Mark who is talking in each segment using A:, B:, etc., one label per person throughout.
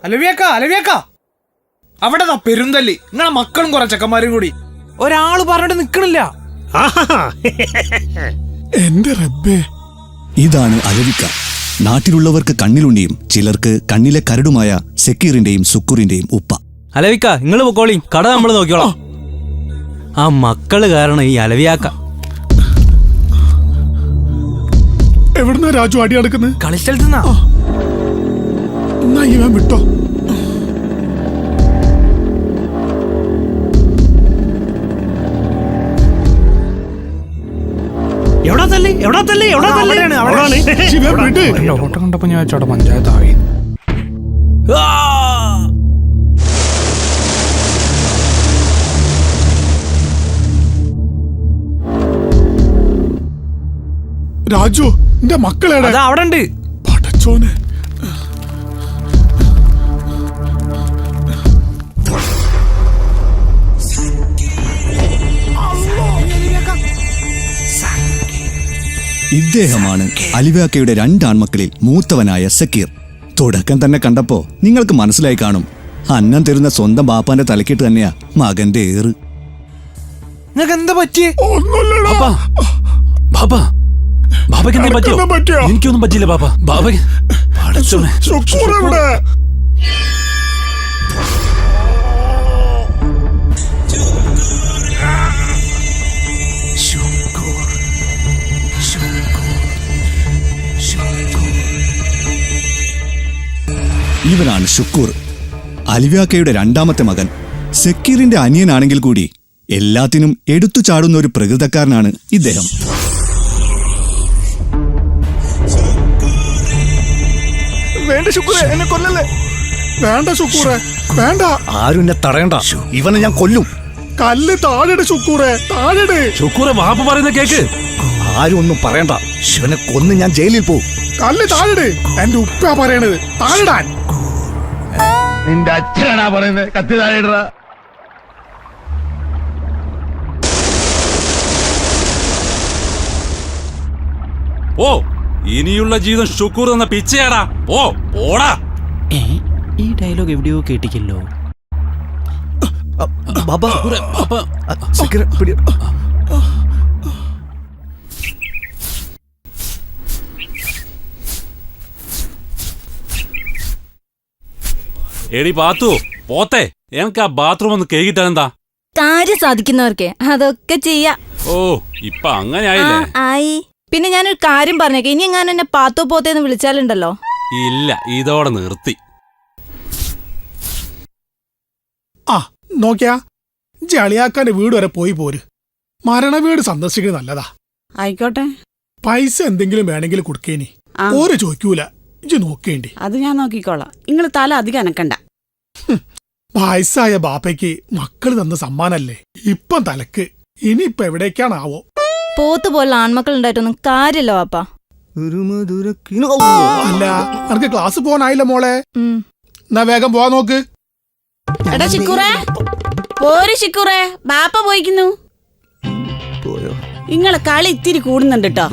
A: അലവിയാക്ക അവിടെ പെരുന്തല്ലി നിങ്ങളെ മക്കളും കുറെ ചെക്കന്മാരും കൂടി ഒരാള് പറഞ്ഞിട്ട് നിക്കണില്ല.
B: എന്റെ റബ്ബേ,
C: ഇതാണ് അലവിക്ക. നാട്ടിലുള്ളവർക്ക് കണ്ണിലുണ്ടിയും ചിലർക്ക് കണ്ണിലെ കരടുമായ സെക്കീറിന്റെയും സുക്കൂറിന്റെയും ഉപ്പ.
D: അലവിക്ക നിങ്ങള് പൊക്കോളി, കട നമ്മള് നോക്കിയോളാം. ആ മക്കള് കാരണം ഈ അലവിയാക്ക.
B: എവിടുന്നാ രാജു അടി നടക്കുന്നത്?
A: കളിസ്ഥലത്തുനിന്നാ.
B: എന്നാ ഇവൻ വിട്ടോ.
A: ഓട്ടം കണ്ടപ്പോ ഞാൻ ചോടെ പഞ്ചായത്തായി.
B: രാജു, എന്റെ മക്കളെടാ
A: അവിടെ ഉണ്ട്.
B: പടച്ചോനെ,
C: ഇദ്ദേഹമാണ് അലിവാക്കയുടെ രണ്ടാൺമക്കളിൽ മൂത്തവനായ സക്കീർ. തുടക്കം തന്നെ കണ്ടപ്പോ നിങ്ങൾക്ക് മനസ്സിലായി കാണും, അന്നം തരുന്ന സ്വന്തം ബാപ്പാന്റെ തലക്കിട്ട് തന്നെയാ മകന്റെ ഏറ്.
A: നിങ്ങക്ക് എന്താ പറ്റിയേ?
D: എനിക്കൊന്നും പറ്റിയില്ല ബാബ. ബാബയ്ക്ക്
C: ഇവനാണ് ഷുക്കൂർ, അലിവാക്കയുടെ രണ്ടാമത്തെ മകൻ. സക്കീറിന്റെ അനിയനാണെങ്കിൽ കൂടി എല്ലാത്തിനും എടുത്തു ചാടുന്ന ഒരു പ്രകൃതക്കാരനാണ് ഇദ്ദേഹം.
B: വേണ്ട ഷുക്കൂറെ, എന്നെ കൊല്ലല്ലേ. വേണ്ട ഷുക്കൂറെ, വേണ്ട.
C: ആരും എന്നെ തടയണ്ട, ഇവനെ ഞാൻ കൊല്ലും.
B: കല്ല് താഴെട് ഷുക്കൂറെ, താഴെട്.
D: ഷുക്കൂറെ വാപ്പ പറയുന്ന കേക്ക്.
C: ആരും ഒന്നും പറയണ്ട, ഇവനെ കൊന്ന് ഞാൻ ജയിലിൽ പോവും.
B: കല്ല് താഴെട്. എന്റെ ഉപ്പ പറയണത് താഴെടാൻ.
E: നിന്റെ അച്ഛനാ പറയുന്നത്, കത്തി താഴെടാ.
D: ഓ, ഇനിയുള്ള ജീവിതം ഷുക്കൂർ എന്ന പിച്ചയാടാ. ഓ ഓടാ.
F: ഈ ഡയലോഗ് എവിടെയോ കേട്ടിക്കല്ലോ.
D: എടി പാത്തു പോത്തെ, എനിക്ക് ആ ബാത്റൂം ഒന്ന് കേകിട്ടാനെന്താ?
G: കാര്യം സാധിക്കുന്നവർക്കേ അതൊക്കെ ചെയ്യാം.
D: ഓ, ഇപ്പൊ അങ്ങനെ ആയില്ലേ?
G: ആയി. പിന്നെ ഞാനൊരു കാര്യം പറഞ്ഞേക്കെ, ഇനി എങ്ങാനും എന്നെ പാത്തോ പോത്തേന്ന് വിളിച്ചാലുണ്ടല്ലോ.
D: ഇല്ല, ഇതോടെ നിർത്തി.
B: ആ നോക്കിയാ, ജളിയാക്കാന്റെ വീട് വരെ പോയി പോര്. മരണ വീട് സന്ദർശിക്കുന്നത് നല്ലതാ.
H: ആയിക്കോട്ടെ.
B: പൈസ എന്തെങ്കിലും വേണമെങ്കിൽ കൊടുക്കേനി. ഓര് ചോദിക്കൂല, ഇജ്ജ് നോക്കേണ്ടി.
H: അത് ഞാൻ നോക്കിക്കോളാം. നിങ്ങൾ തല അധികം അനക്കണ്ട.
B: വയസ്സായ ബാപ്പയ്ക്ക് മക്കള് തന്ന സമ്മാനല്ലേ ഇപ്പം തലക്ക്. ഇനിയിപ്പൊ എവിടേക്കാണാവോ.
G: പോത്ത് പോലുള്ള ആൺമക്കൾ ഉണ്ടായിട്ടൊന്നും കാര്യമില്ല വാപ്പാ.
B: അല്ല, നിനക്ക് ക്ലാസ് പോകാനായില്ല മോളെ. എന്നാ വേഗം പോവാൻ നോക്ക്.
H: എടാ ചിക്കൂറേ, പോര് ചിക്കൂറേ, ബാപ്പ പോയിക്കുന്നു. നിങ്ങളെ കളി ഇത്തിരി കൂടുന്നുണ്ട് കേട്ടോ.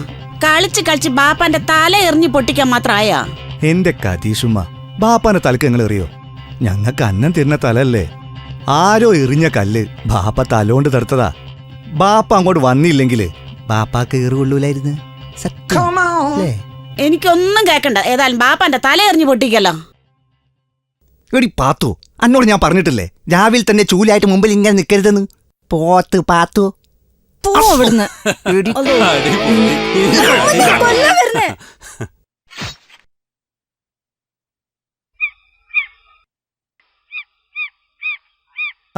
H: കളിച്ച് കളിച്ച് ബാപ്പാന്റെ തല എറിഞ്ഞു പൊട്ടിക്കാൻ മാത്രായാ.
C: എന്റെ കതീഷുമ്മ, ബാപ്പാന്റെ തലക്ക് നിങ്ങൾ എറിയോ? ഞങ്ങൾക്ക് അന്നം തരുന്ന തലല്ലേ. ആരോ എറിഞ്ഞ കല്ല് ബാപ്പ തലോണ്ട് തടുത്തതാ. ബാപ്പ അങ്ങോട്ട് വന്നില്ലെങ്കില് ബാപ്പാക്ക് ഏറുകൊള്ളൂലായിരുന്നു.
H: എനിക്കൊന്നും കേക്കണ്ട. ഏതായാലും ബാപ്പാന്റെ തല എറിഞ്ഞു പൊട്ടിക്കല്ലോ.
C: എടി പാത്തു, അന്നോട് ഞാൻ പറഞ്ഞിട്ടില്ലേ രാവിലെ തന്നെ ചൂലായിട്ട് മുമ്പിൽ ഇങ്ങനെ നിൽക്കരുതെന്ന്. പോത്ത് പാത്തു,
G: അവിടുന്ന്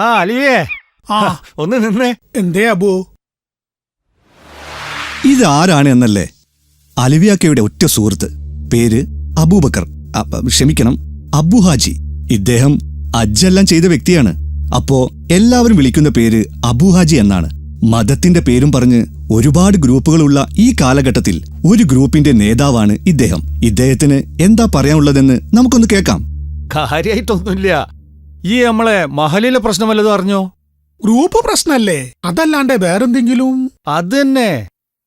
C: ആ അലിയേ, ഒന്ന് നിന്നേ.
B: എന്തേ അബു?
C: ഇതാരാണ് എന്നല്ലേ? അലിവിയാക്കയുടെ ഒറ്റ സുഹൃത്ത്, പേര് അബൂബക്കർ, ക്ഷമിക്കണം അബുഹാജി. ഇദ്ദേഹം അജ്ജെല്ലാം ചെയ്ത വ്യക്തിയാണ്. അപ്പോ എല്ലാവരും വിളിക്കുന്ന പേര് അബുഹാജി എന്നാണ്. മതത്തിന്റെ പേരും പറഞ്ഞ് ഒരുപാട് ഗ്രൂപ്പുകളുള്ള ഈ കാലഘട്ടത്തിൽ ഒരു ഗ്രൂപ്പിന്റെ നേതാവാണ് ഇദ്ദേഹം. ഇദ്ദേഹത്തിന് എന്താ പറയാനുള്ളതെന്ന് നമുക്കൊന്ന് കേൾക്കാം.
I: കാര്യായിട്ടൊന്നുമില്ല. ഈ നമ്മളെ മഹലിലെ പ്രശ്നം വല്ലതും അറിഞ്ഞോ?
B: ഗ്രൂപ്പ് പ്രശ്നല്ലേ, അതല്ലാണ്ട് വേറെന്തെങ്കിലും?
I: അത് തന്നെ,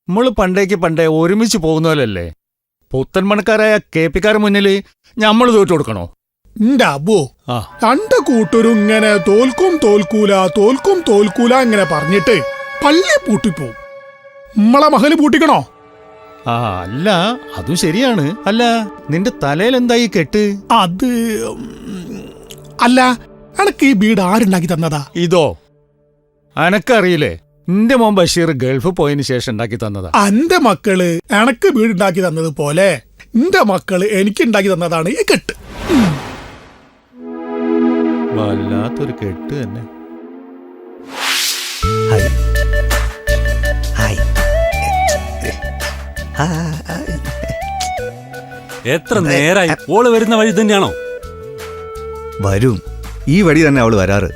I: നമ്മള് പണ്ടേ ഒരുമിച്ച് പോകുന്നവരല്ലേ. പുത്തൻ മണക്കാരായ കേപ്പിക്കാരുടെ മുന്നിൽ ഞമ്മള് തോറ്റു കൊടുക്കണോ?
B: എന്റെ അബു
I: ആ.
B: രണ്ട് കൂട്ടരും ഇങ്ങനെ തോൽക്കും തോൽക്കൂല ഇങ്ങനെ പറഞ്ഞിട്ട് പള്ളി പൂട്ടിപ്പോവും. നമ്മളെ മഹല് പൂട്ടിക്കണോ?
I: ആ അല്ല അതും ശരിയാണ്. അല്ല നിന്റെ തലയിൽ എന്തായി കെട്ട്?
B: അത് അല്ല, എനക്ക് ഈ വീട് ആരുണ്ടാക്കി തന്നതാ?
I: ഇതോ അനക്കറിയില്ലേ? നിന്റെ മോൻ ബഷീർ ഗൾഫ് പോയതിനു ശേഷം ഉണ്ടാക്കി തന്നതാ.
B: എന്റെ മക്കള് എനക്ക് വീടുണ്ടാക്കി തന്നത് പോലെ എന്റെ മക്കള് എനിക്ക് ഉണ്ടാക്കി തന്നതാണ് ഈ കെട്ട്.
I: വല്ലാത്തൊരു കെട്ട് തന്നെ.
D: എത്ര നേരായി? ഓള് വരുന്ന വഴി തന്നെയാണോ?
C: വരും, ഈ വഴി തന്നെ അവള് വരാറ്.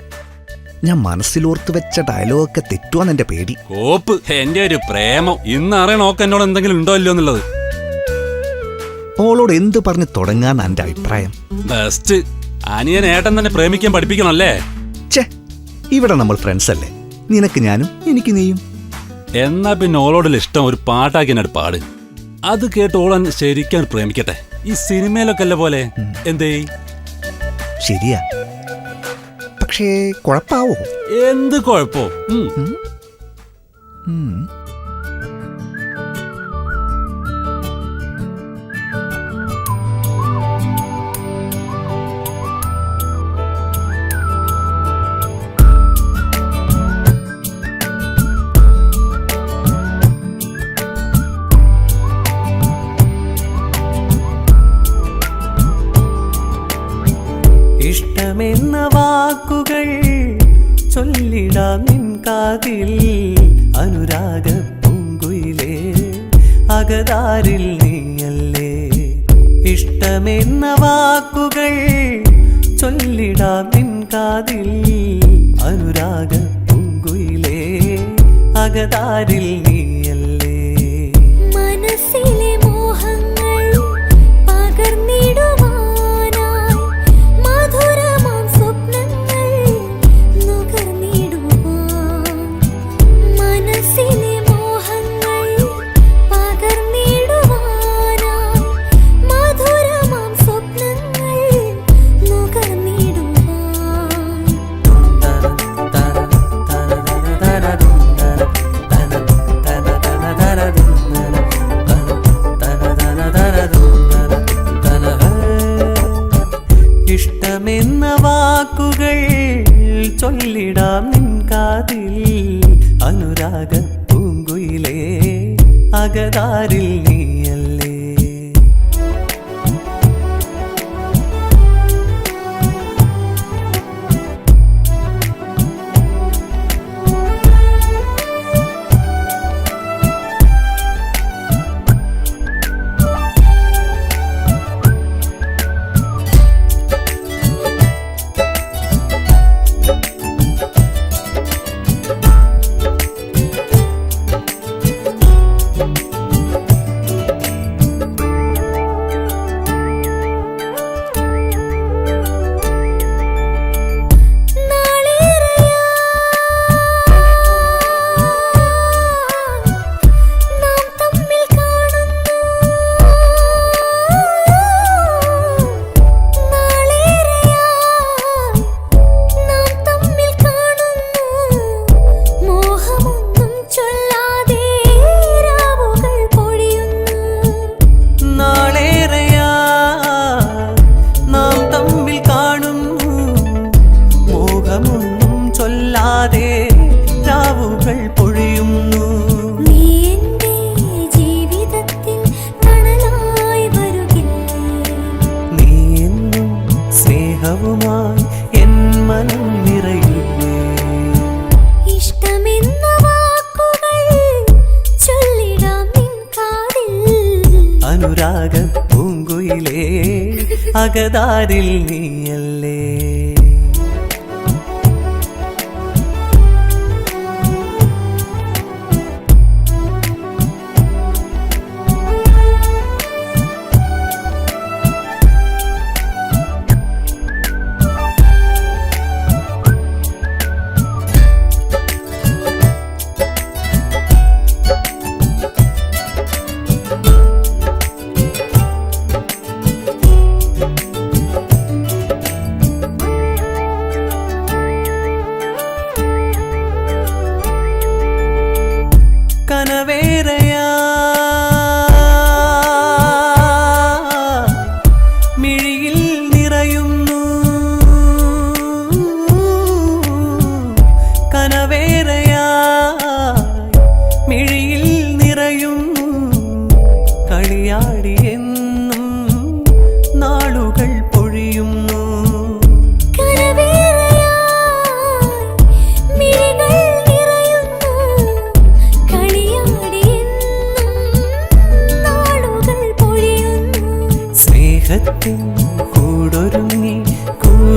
C: ഞാൻ മനസ്സിലോർത്ത് വെച്ച ഡയലോഗൊക്കെ തെറ്റുവാന്ന് എന്റെ പേടി.
D: കോപ്പ് എന്റെ ഒരു പ്രേമം ഇന്ന് അറിയണോക്ക് എന്നോട് എന്തെങ്കിലും ഉണ്ടോ ഇല്ലയോ എന്നുള്ളത്.
C: അവളോട് എന്ത് പറഞ്ഞ് തുടങ്ങാന്ന് എന്റെ അഭിപ്രായം.
D: ബെസ്റ്റ്. അനിയൻ ഏട്ടൻ തന്നെ പ്രേമിക്കാൻ പഠിപ്പിക്കണല്ലേ?
C: ഛേ, ഇവിടെ നമ്മൾ ഫ്രണ്ട്സ് അല്ലേ? നിനക്ക് ഞാനും എനിക്ക് നീയും.
D: എന്നാ പിന്നെ ഓളോടുള്ള ഇഷ്ടം ഒരു പാട്ടാക്കി എന്നോട് പാട്. അത് കേട്ട് ഓളൻ ശരിക്കാൻ പ്രേമിക്കട്ടെ. ഈ സിനിമയിലൊക്കെ അല്ല പോലെ. എന്തേ?
C: ശരിയാ, പക്ഷേ കുഴപ്പാവോ?
D: എന്ത് കുഴപ്പോ?
F: ഇഷ്ടമെന്ന വാക്കുകൾ ചൊല്ലിടാം നിൻ കാതിൽ, അനുരാഗ പൂങ്കുയിലേ അകതാരിൽ നീയല്ലേ. ഇഷ്ടമെന്ന വാക്കുകൾ ചൊല്ലിടാം നിൻ കാതിൽ, അനുരാഗ പൂങ്കുയിലേ അകതാരിൽ നീയല്ലേ.
J: മനസ്സിലെ മോഹങ്ങൾ പകർന്നിടുവാനായി മധുരമാം സ്വപ്നങ്ങൾ നുകർന്നിടുവാൻ. മനസ്സിലെ മോഹങ്ങൾ പകർന്നിടുവാനായി മധുരമാം സ്വപ്നങ്ങൾ നുകർന്നിടുവാൻ.
F: ഇഷ്ടമെന്ന വാക്കുകൾ ചൊല്ലിടാം നിൻ കാതിൽ, അനുരാഗ പൂങ്കുയിലേ അകതാരിൽ നീയല്ലേ. അനുരാഗ പൂങ്കുയിലേ അകതാരിൽ നീയല്ലേ.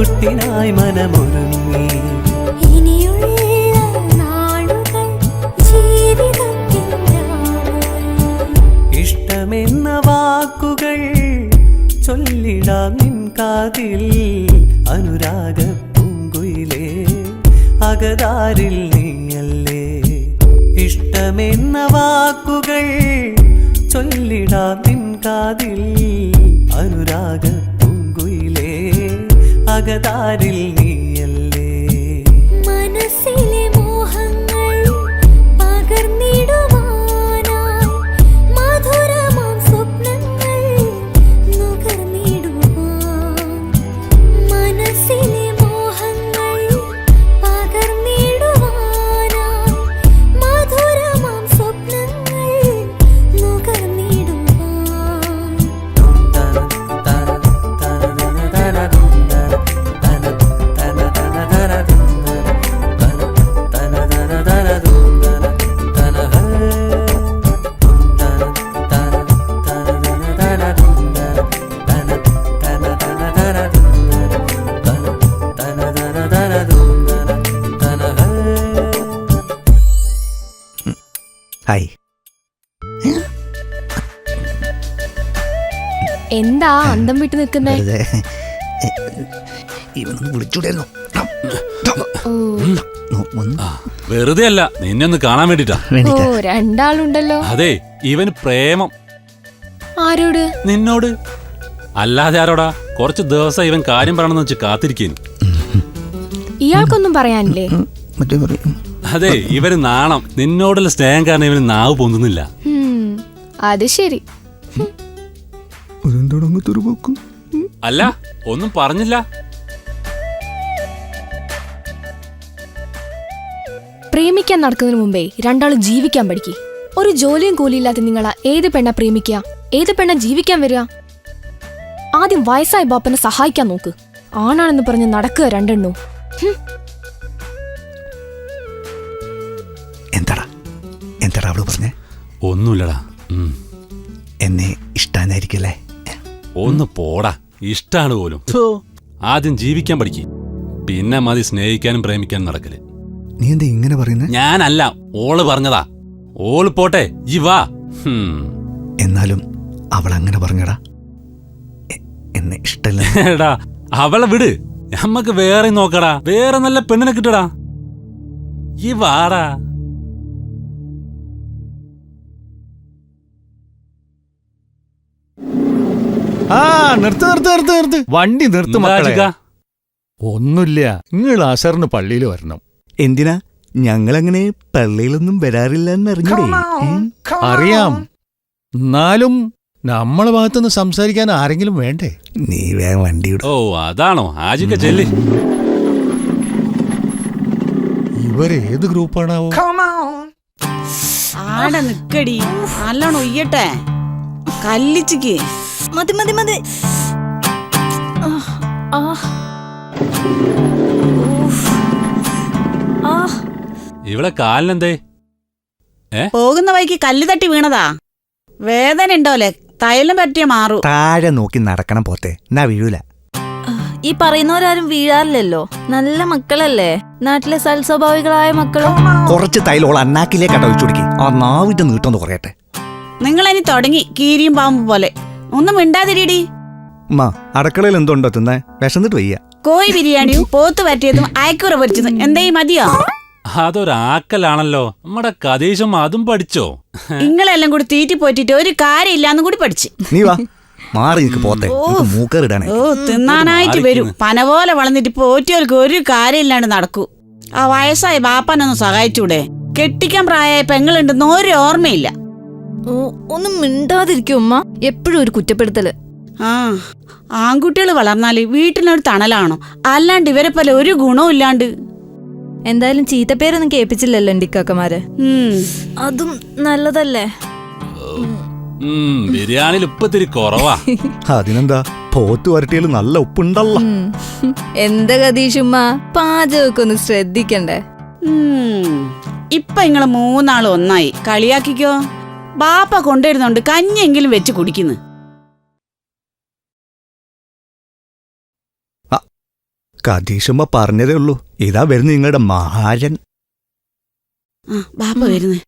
F: കൂട്ടിനായി മനമൊരുങ്ങി.
J: ഇനിയുള്ള നാളുകൾ ജീവിതത്തിനാണ്.
F: ഇഷ്ടമെന്ന വാക്കുകൾ ചൊല്ലിടാം നിൻ കാതിൽ. അനുരാഗ പൂങ്കുയിലേ അകതാരിൽ നീയല്ലേ. ഇഷ്ടമെന്ന വാക്കുകൾ ചൊല്ലിടാം നിൻ കാതിൽ. അനുരാഗ പൂങ്കുയിലേ അകതാരിൽ നീയല്ലേ.
J: മനസ്സിലെ മോഹങ്ങൾ പകർന്നിടുവാനായി മധുരമാം സ്വപ്നങ്ങൾ നുകർന്നിടുവാൻ. മനസ്സിലെ മോഹങ്ങൾ പകർന്നിടുവാനായി മധുരമാം സ്വപ്നങ്ങൾ നുകർന്നിടുവാൻ.
C: ഹായ്.
J: എന്താ അന്തം വിട്ട് നിൽക്കുന്നേ?
C: ഇവനൊന്ന് വിളിച്ചൂടായിരുന്നു.
D: വെറുതെ അല്ല, നിന്നെ ഒന്ന് കാണാൻ വേണ്ടിട്ടാ.
J: ഓ, രണ്ടാളുണ്ടല്ലോ.
D: അതെ, ഇവന് പ്രേമം.
J: ആരോട്?
D: നിന്നോട്. അല്ലാതെ ആരോടാ? കുറച്ച് ദിവസം ഇവൻ കാര്യം പറയണമെന്ന് വെച്ച് കാത്തിരിക്കേന്.
J: ഇയാൾക്കൊന്നും പറയാനില്ലേ?
D: അതെ, ഇവന് നാണം. നിന്നോടുള്ള സ്നേഹം കാരണം ഇവന് നാവ് പൊന്തുന്നില്ല.
J: അത് ശരി.
D: അല്ല, ഒന്നും പറഞ്ഞില്ല.
J: പ്രേമിക്കാൻ നടക്കുന്നതിന് മുമ്പേ രണ്ടാളും ജീവിക്കാൻ പഠിക്കും. ഒരു ജോലിയും കൂലിയില്ലാത്ത നിങ്ങളാ ഏത് പെണ്ണ പ്രേമിക്കുക, ഏത് പെണ്ണ ജീവിക്കാൻ വരിക? ആദ്യം വയസ്സായ ബാപ്പനെ സഹായിക്കാൻ നോക്ക്. ആണാണെന്ന് പറഞ്ഞ് നടക്കുക രണ്ടെണ്ണു.
C: എന്താടാ അവള് പറഞ്ഞേ?
D: ഒന്നുമില്ലടാ.
C: എന്നെ ഇഷ്ടാനായിരിക്കല്ലേ?
D: ഒന്ന് പോടാ. ഇഷ്ടാണ് പോലും. ആദ്യം ജീവിക്കാൻ പഠിക്ക്, പിന്നെ മതി സ്നേഹിക്കാനും പ്രേമിക്കാനും നടക്കല്.
C: നീ എന്താ ഇങ്ങനെ പറയുന്നേ?
D: ഞാനല്ല, ഓള് പറഞ്ഞതാ. ഓള് പോട്ടെ, ഈ വാ.
C: എന്നാലും അവൾ അങ്ങനെ പറഞ്ഞടാ, എന്നെ ഇഷ്ടല്ല.
D: എടാ, അവളെ വിട്. നമ്മക്ക് വേറെ നോക്കടാ. വേറെ നല്ല പെണ്ണിനെ കിട്ടടാ. ഈ വാടാ.
I: ആ നിർത്ത് വണ്ടി നിർത്ത് മക്കളെ. ഒന്നുമില്ല, നിങ്ങൾ അസറിന് പള്ളിയിൽ വരണം.
C: എന്തിനാ? ഞങ്ങളങ്ങനെ പള്ളിയിലൊന്നും വരാറില്ലെന്ന് അറിഞ്ഞൂടെ?
I: അറിയാം, എന്നാലും നമ്മളെ ഭാഗത്തുനിന്ന് സംസാരിക്കാൻ ആരെങ്കിലും വേണ്ടേ?
C: നീ വേഗം വണ്ടി വിടും.
D: ഓ, അതാണോ? ആജിക്ക ചെല്ലി.
I: ഇവരേത് ഗ്രൂപ്പാണാവോ?
H: ആടെ നിക്കടി, നല്ലോണം ഒയ്യട്ടെ. കല്ലിച്ചിക്ക്.
G: മതി മതി മതി.
D: ഇവിടെ കാലിനെന്തേ?
H: പോകുന്ന വഴിക്ക് കല്ല് തട്ടി വീണതാ. വേദന ഉണ്ടോലെ? തൈലം പറ്റിയ മാറൂ.
C: താഴെ നോക്കി നടക്കണം പോത്തെ, എന്നാ വീഴൂല.
G: ഈ പറയുന്നവരാരും വീഴാറില്ലല്ലോ. നല്ല മക്കളല്ലേ, നാട്ടിലെ സൽസ്വഭാവികളായ മക്കളും.
C: കുറച്ച് തൈലോൾ അണ്ണാക്കിലേക്ക് ഒഴിച്ചു കൊടുക്കി. ആ നാവിട്ട് നീട്ടൊന്ന് കുറയട്ടെ.
H: നിങ്ങളിനി തുടങ്ങി കീരിയും പാമ്പ് പോലെ. ഒന്നും മിണ്ടാതിരിടി.
C: അടുക്കളയിൽ എന്തുണ്ടോ തിന്നെ? വിശന്നിട്ട് വയ്യ.
H: കോഴി ബിരിയാണിയും പോത്ത് പറ്റിയതും അയക്കൂറ പൊരിച്ചതും എന്തേലും മതിയോ?
D: അതൊരാക്കലാണല്ലോ. നമ്മുടെ കതീശം അതും പഠിച്ചോ?
H: നിങ്ങളെല്ലാം കൂടി തീറ്റി പോറ്റിട്ട് ഒരു കാര്യം ഇല്ലാന്നും കൂടി പഠിച്ച്.
C: നീ വാ, മാറി നിൽക്ക് പോത്തെ. മൂക്കറിടാനേ.
H: ഓ, തിന്നാനായിട്ട് വരും. പന പോലെ വളർന്നിട്ട് പോറ്റിയവർക്ക് ഒരു കാര്യം ഇല്ലാണ്ട് നടക്കൂ. ആ വയസ്സായ ബാപ്പാനൊന്ന് സഹായിച്ചൂടെ? കെട്ടിക്കാൻ പ്രായമായ പെങ്ങളുണ്ടെന്ന് ഒരു ഓർമ്മയില്ല.
G: ഒന്നും മിണ്ടാതിരിക്കും ഉമ്മ. എപ്പോഴും ഒരു കുറ്റപ്പെടുത്തല്.
H: ആ, ആൺകുട്ടികൾ വളർന്നാല് വീട്ടിനൊരു തണലാണോ? അല്ലാണ്ട് ഇവരെ പോലെ ഒരു ഗുണവും ഇല്ലാണ്ട്.
G: എന്തായാലും ചീത്തപ്പേരൊന്നും കേൾപ്പിച്ചില്ലല്ലോ ഡിക്കാക്കമാര്. അതും നല്ലതല്ലേ.
D: ബിരിയാണിയിൽ ഉപ്പത്തിരി കുറവാ.
C: അതിനെന്താ, പോത്ത് വരട്ടിയിൽ നല്ല ഉപ്പുണ്ടല്ലോ.
G: എന്താ കതീഷുമ്മ, പാചകമൊക്കെ ഒന്ന് ശ്രദ്ധിക്കണ്ടേ?
H: ഇപ്പൊ നിങ്ങള് മൂന്നാളും ഒന്നായി. കളിയാക്കിക്കോ. ബാപ്പ കൊണ്ടുവരുന്നുണ്ട്, കഞ്ഞെങ്കിലും വെച്ച് കുടിക്കുന്നു.
C: കദീഷമ്മ പറഞ്ഞതേ ഉള്ളൂ. ഇതാ വരുന്നു നിങ്ങളുടെ മഹാരൻ.
H: ആ ബാപ്പ വരുന്നേ.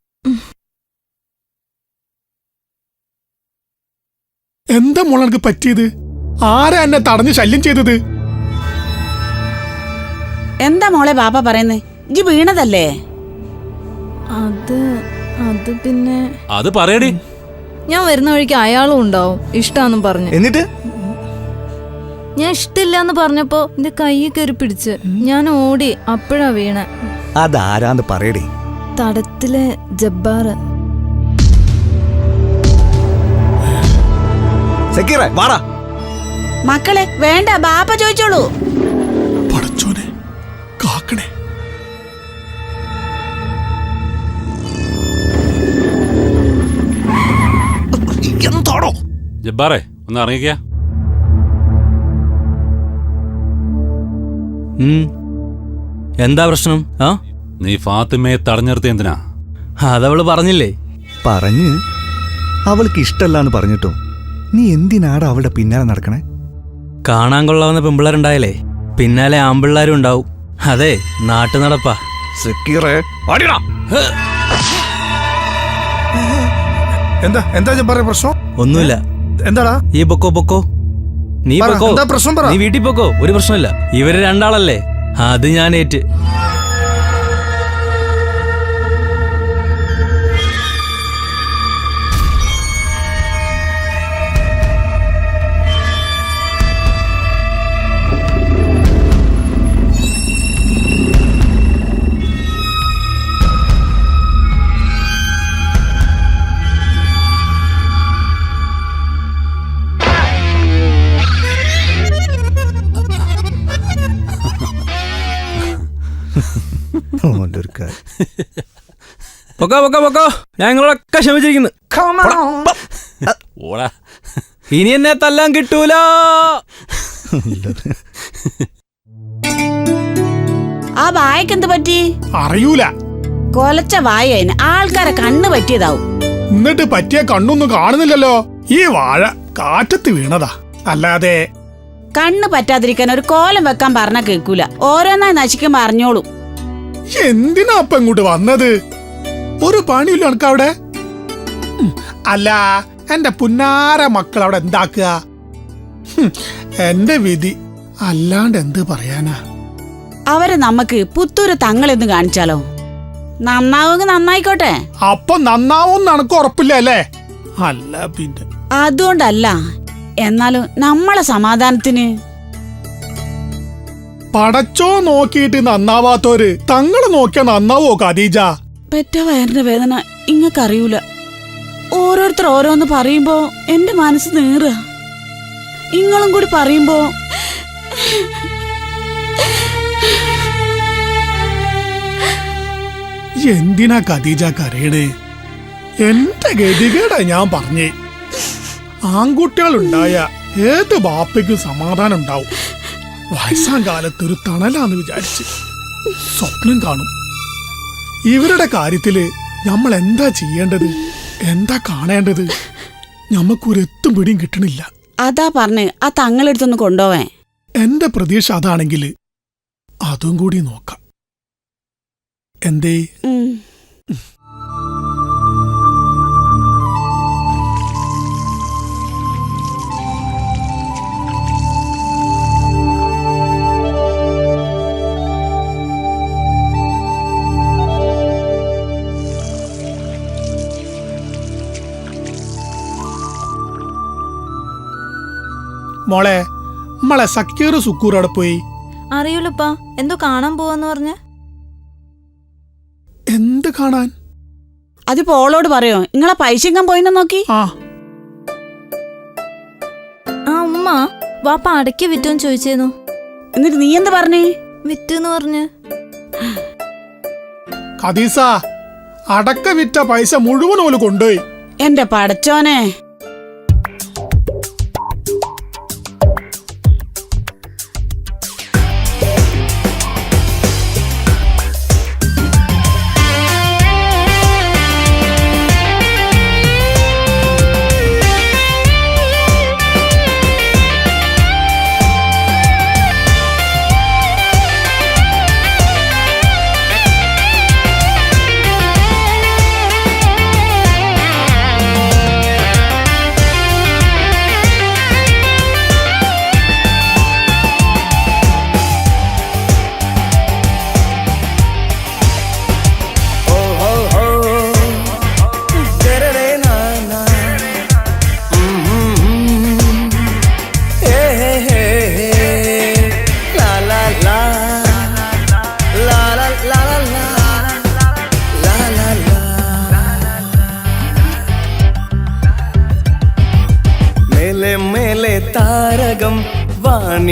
B: എന്താ മോളെ എനിക്ക് പറ്റിയത്? ആരാ എന്നെ തടഞ്ഞ് ശല്യം ചെയ്തത്?
H: എന്താ മോളെ ബാപ്പ പറയുന്നേ? ഇജ്ജ് വീണതല്ലേ?
G: അത് പിന്നെ
D: അത് പറയടി.
G: ഞാൻ വരുന്ന വഴിക്ക് അയാളും ഉണ്ടാവും ഇഷ്ടാന്നും പറഞ്ഞു.
C: എന്നിട്ട്
G: ഞാൻ ഇഷ്ടില്ലാന്ന് പറഞ്ഞപ്പോ എന്റെ കൈ കയറി പിടിച്ച് ഞാൻ ഓടി. അപ്പോഴാ വീണ.
C: അതാരാന്ന് പറയടേ.
G: തടത്തിലെ ജബ്ബാറ്.
C: സക്കീറേ വാടാ.
H: മക്കളെ വേണ്ട, ബാപ്പ ചോദിച്ചോളൂ.
B: പടച്ചോനെ കാക്കണേ.
C: എന്താടോ
D: ജബ്ബാറേ ഒന്ന് ഇറങ്ങിക്കാ.
K: എന്താ പ്രശ്നം? ആ
D: നീ ഫാത്തിമയെ തടഞ്ഞിർത്തി എന്തിനാ?
K: അതവള് പറഞ്ഞില്ലേ?
C: പറഞ്ഞ് അവൾക്ക് ഇഷ്ടല്ലാന്ന് പറഞ്ഞിട്ടോ നീ എന്തിനാടാ അവളുടെ പിന്നാലെ നടക്കണേ?
K: കാണാൻ കൊള്ളാവുന്ന പെമ്പിള്ളേരുണ്ടായാലേ പിന്നാലെ ആമ്പിള്ളാരും ഉണ്ടാവും. അതെ, നാട്ടു നടപ്പാ.
C: സക്കീറേ
E: എന്താ എന്താ ജബ്ബാറേ പ്രശ്നം?
K: ഒന്നുമില്ല.
E: എന്താടാ
K: ഈ പൊക്കോ നീ പൊക്കോ.
E: എന്താ പ്രശ്നം പറ.
K: നീ വീട്ടിൽ പൊക്കോ, ഒരു പ്രശ്നമില്ല. ഇവര് രണ്ടാളല്ലേ, അത് ഞാൻ ഏറ്റ്. പൊക്കോ ഞാൻ നിങ്ങളൊക്കെ ക്ഷമിച്ചിരിക്കുന്നു.
D: ഓടാ.
K: ഇനി എന്നെ തല്ലാൻ കിട്ടൂല.
H: ആ വായക്ക് എന്ത് പറ്റി?
B: അറിയൂല.
H: കൊലച്ച വായന് ആൾക്കാരെ കണ്ണ് പറ്റിയതാവും.
B: എന്നിട്ട് പറ്റിയ കണ്ണൊന്നും കാണുന്നില്ലല്ലോ. ഈ വാഴ കാറ്റത്ത് വീണതാ, അല്ലാതെ.
H: കണ്ണ് പറ്റാതിരിക്കാൻ ഒരു കോലം വെക്കാൻ പറഞ്ഞ കേൾക്കൂല. ഓരോന്നായി നശിക്കുമ്പോ അറിഞ്ഞോളൂ.
B: എന്തിനാ അപ്പ ഇങ്ങോട്ട് വന്നത്? ഒരു പണിയില്ല എനിക്ക് അവിടെ. അല്ല, എന്റെ പുന്നാര മക്കൾ അവിടെ എന്താക്കുക? എന്റെ വിധി അല്ലാണ്ട് എന്ത് പറയാനാ?
H: അവരെ നമുക്ക് പുത്തൂര് തങ്ങളെന്ന് കാണിച്ചാലോ? നന്നാവുക നന്നായിക്കോട്ടെ.
B: അപ്പൊ നന്നാവും എനക്ക് ഉറപ്പില്ല അല്ലേ? അല്ല പിന്നെ
H: അതുകൊണ്ടല്ല, എന്നാലും നമ്മളെ സമാധാനത്തിന്.
B: പടച്ചോ നോക്കിയിട്ട് നന്നാവാത്തോര് തങ്ങള് നോക്കിയാ നന്നാവോ ഖദീജ?
H: പെറ്റ വയറിന്റെ വേദന ഇങ്ങക്കറിയൂല. ഓരോരുത്തർ ഓരോന്ന് പറയുമ്പോ എന്റെ മനസ്സ് നീറുക. ഇങ്ങളും കൂടി പറയുമ്പോ
B: എന്തിനാ ഖദീജ കരയണേ? എന്റെ ഗതികേടാ ഞാൻ പറഞ്ഞേ. ആൺകുട്ടികളുണ്ടായ ഏത് ബാപ്പയ്ക്കും സമാധാനം ഉണ്ടാവും. വയസ്സാം കാലത്ത് ഒരു തണലാന്ന് വിചാരിച്ച് സ്വപ്നം കാണും. ഇവരുടെ കാര്യത്തില് നമ്മൾ എന്താ ചെയ്യേണ്ടത്, എന്താ കാണേണ്ടത്, ഞമ്മക്കൊരെത്തും പിടിയും കിട്ടണില്ല.
H: അതാ പറഞ്ഞ് ആ തങ്ങളെടുത്തൊന്ന് കൊണ്ടുപോവേ.
B: എന്റെ പ്രതീക്ഷ അതാണെങ്കിൽ അതും കൂടി നോക്കാം. എന്തേ? മോളെ, നമ്മളെ സക്കീർ സുക്കൂർ അവിടെ പോയി.
G: അറിയൂലപ്പാ, എന്തോ കാണാൻ പോവാന്ന് പറഞ്ഞ.
B: എന്ത് കാണാൻ?
H: അതിപ്പോ ഓളോട് പറയോ? നിങ്ങളെ പൈസ പോയിന്ന് നോക്കി.
B: ആ
G: ഉമ്മ വാപ്പ അടയ്ക്ക് വിറ്റോന്ന് ചോദിച്ചേന്നു.
H: എന്നിട്ട് നീ എന്ത് പറഞ്ഞേ?
G: വിറ്റെന്ന് പറഞ്ഞ്.
B: ഖദീസ, അടക്ക വിറ്റ പൈസ മുഴുവൻ ഓല് കൊണ്ടുപോയി.
H: എന്റെ പടച്ചോനെ.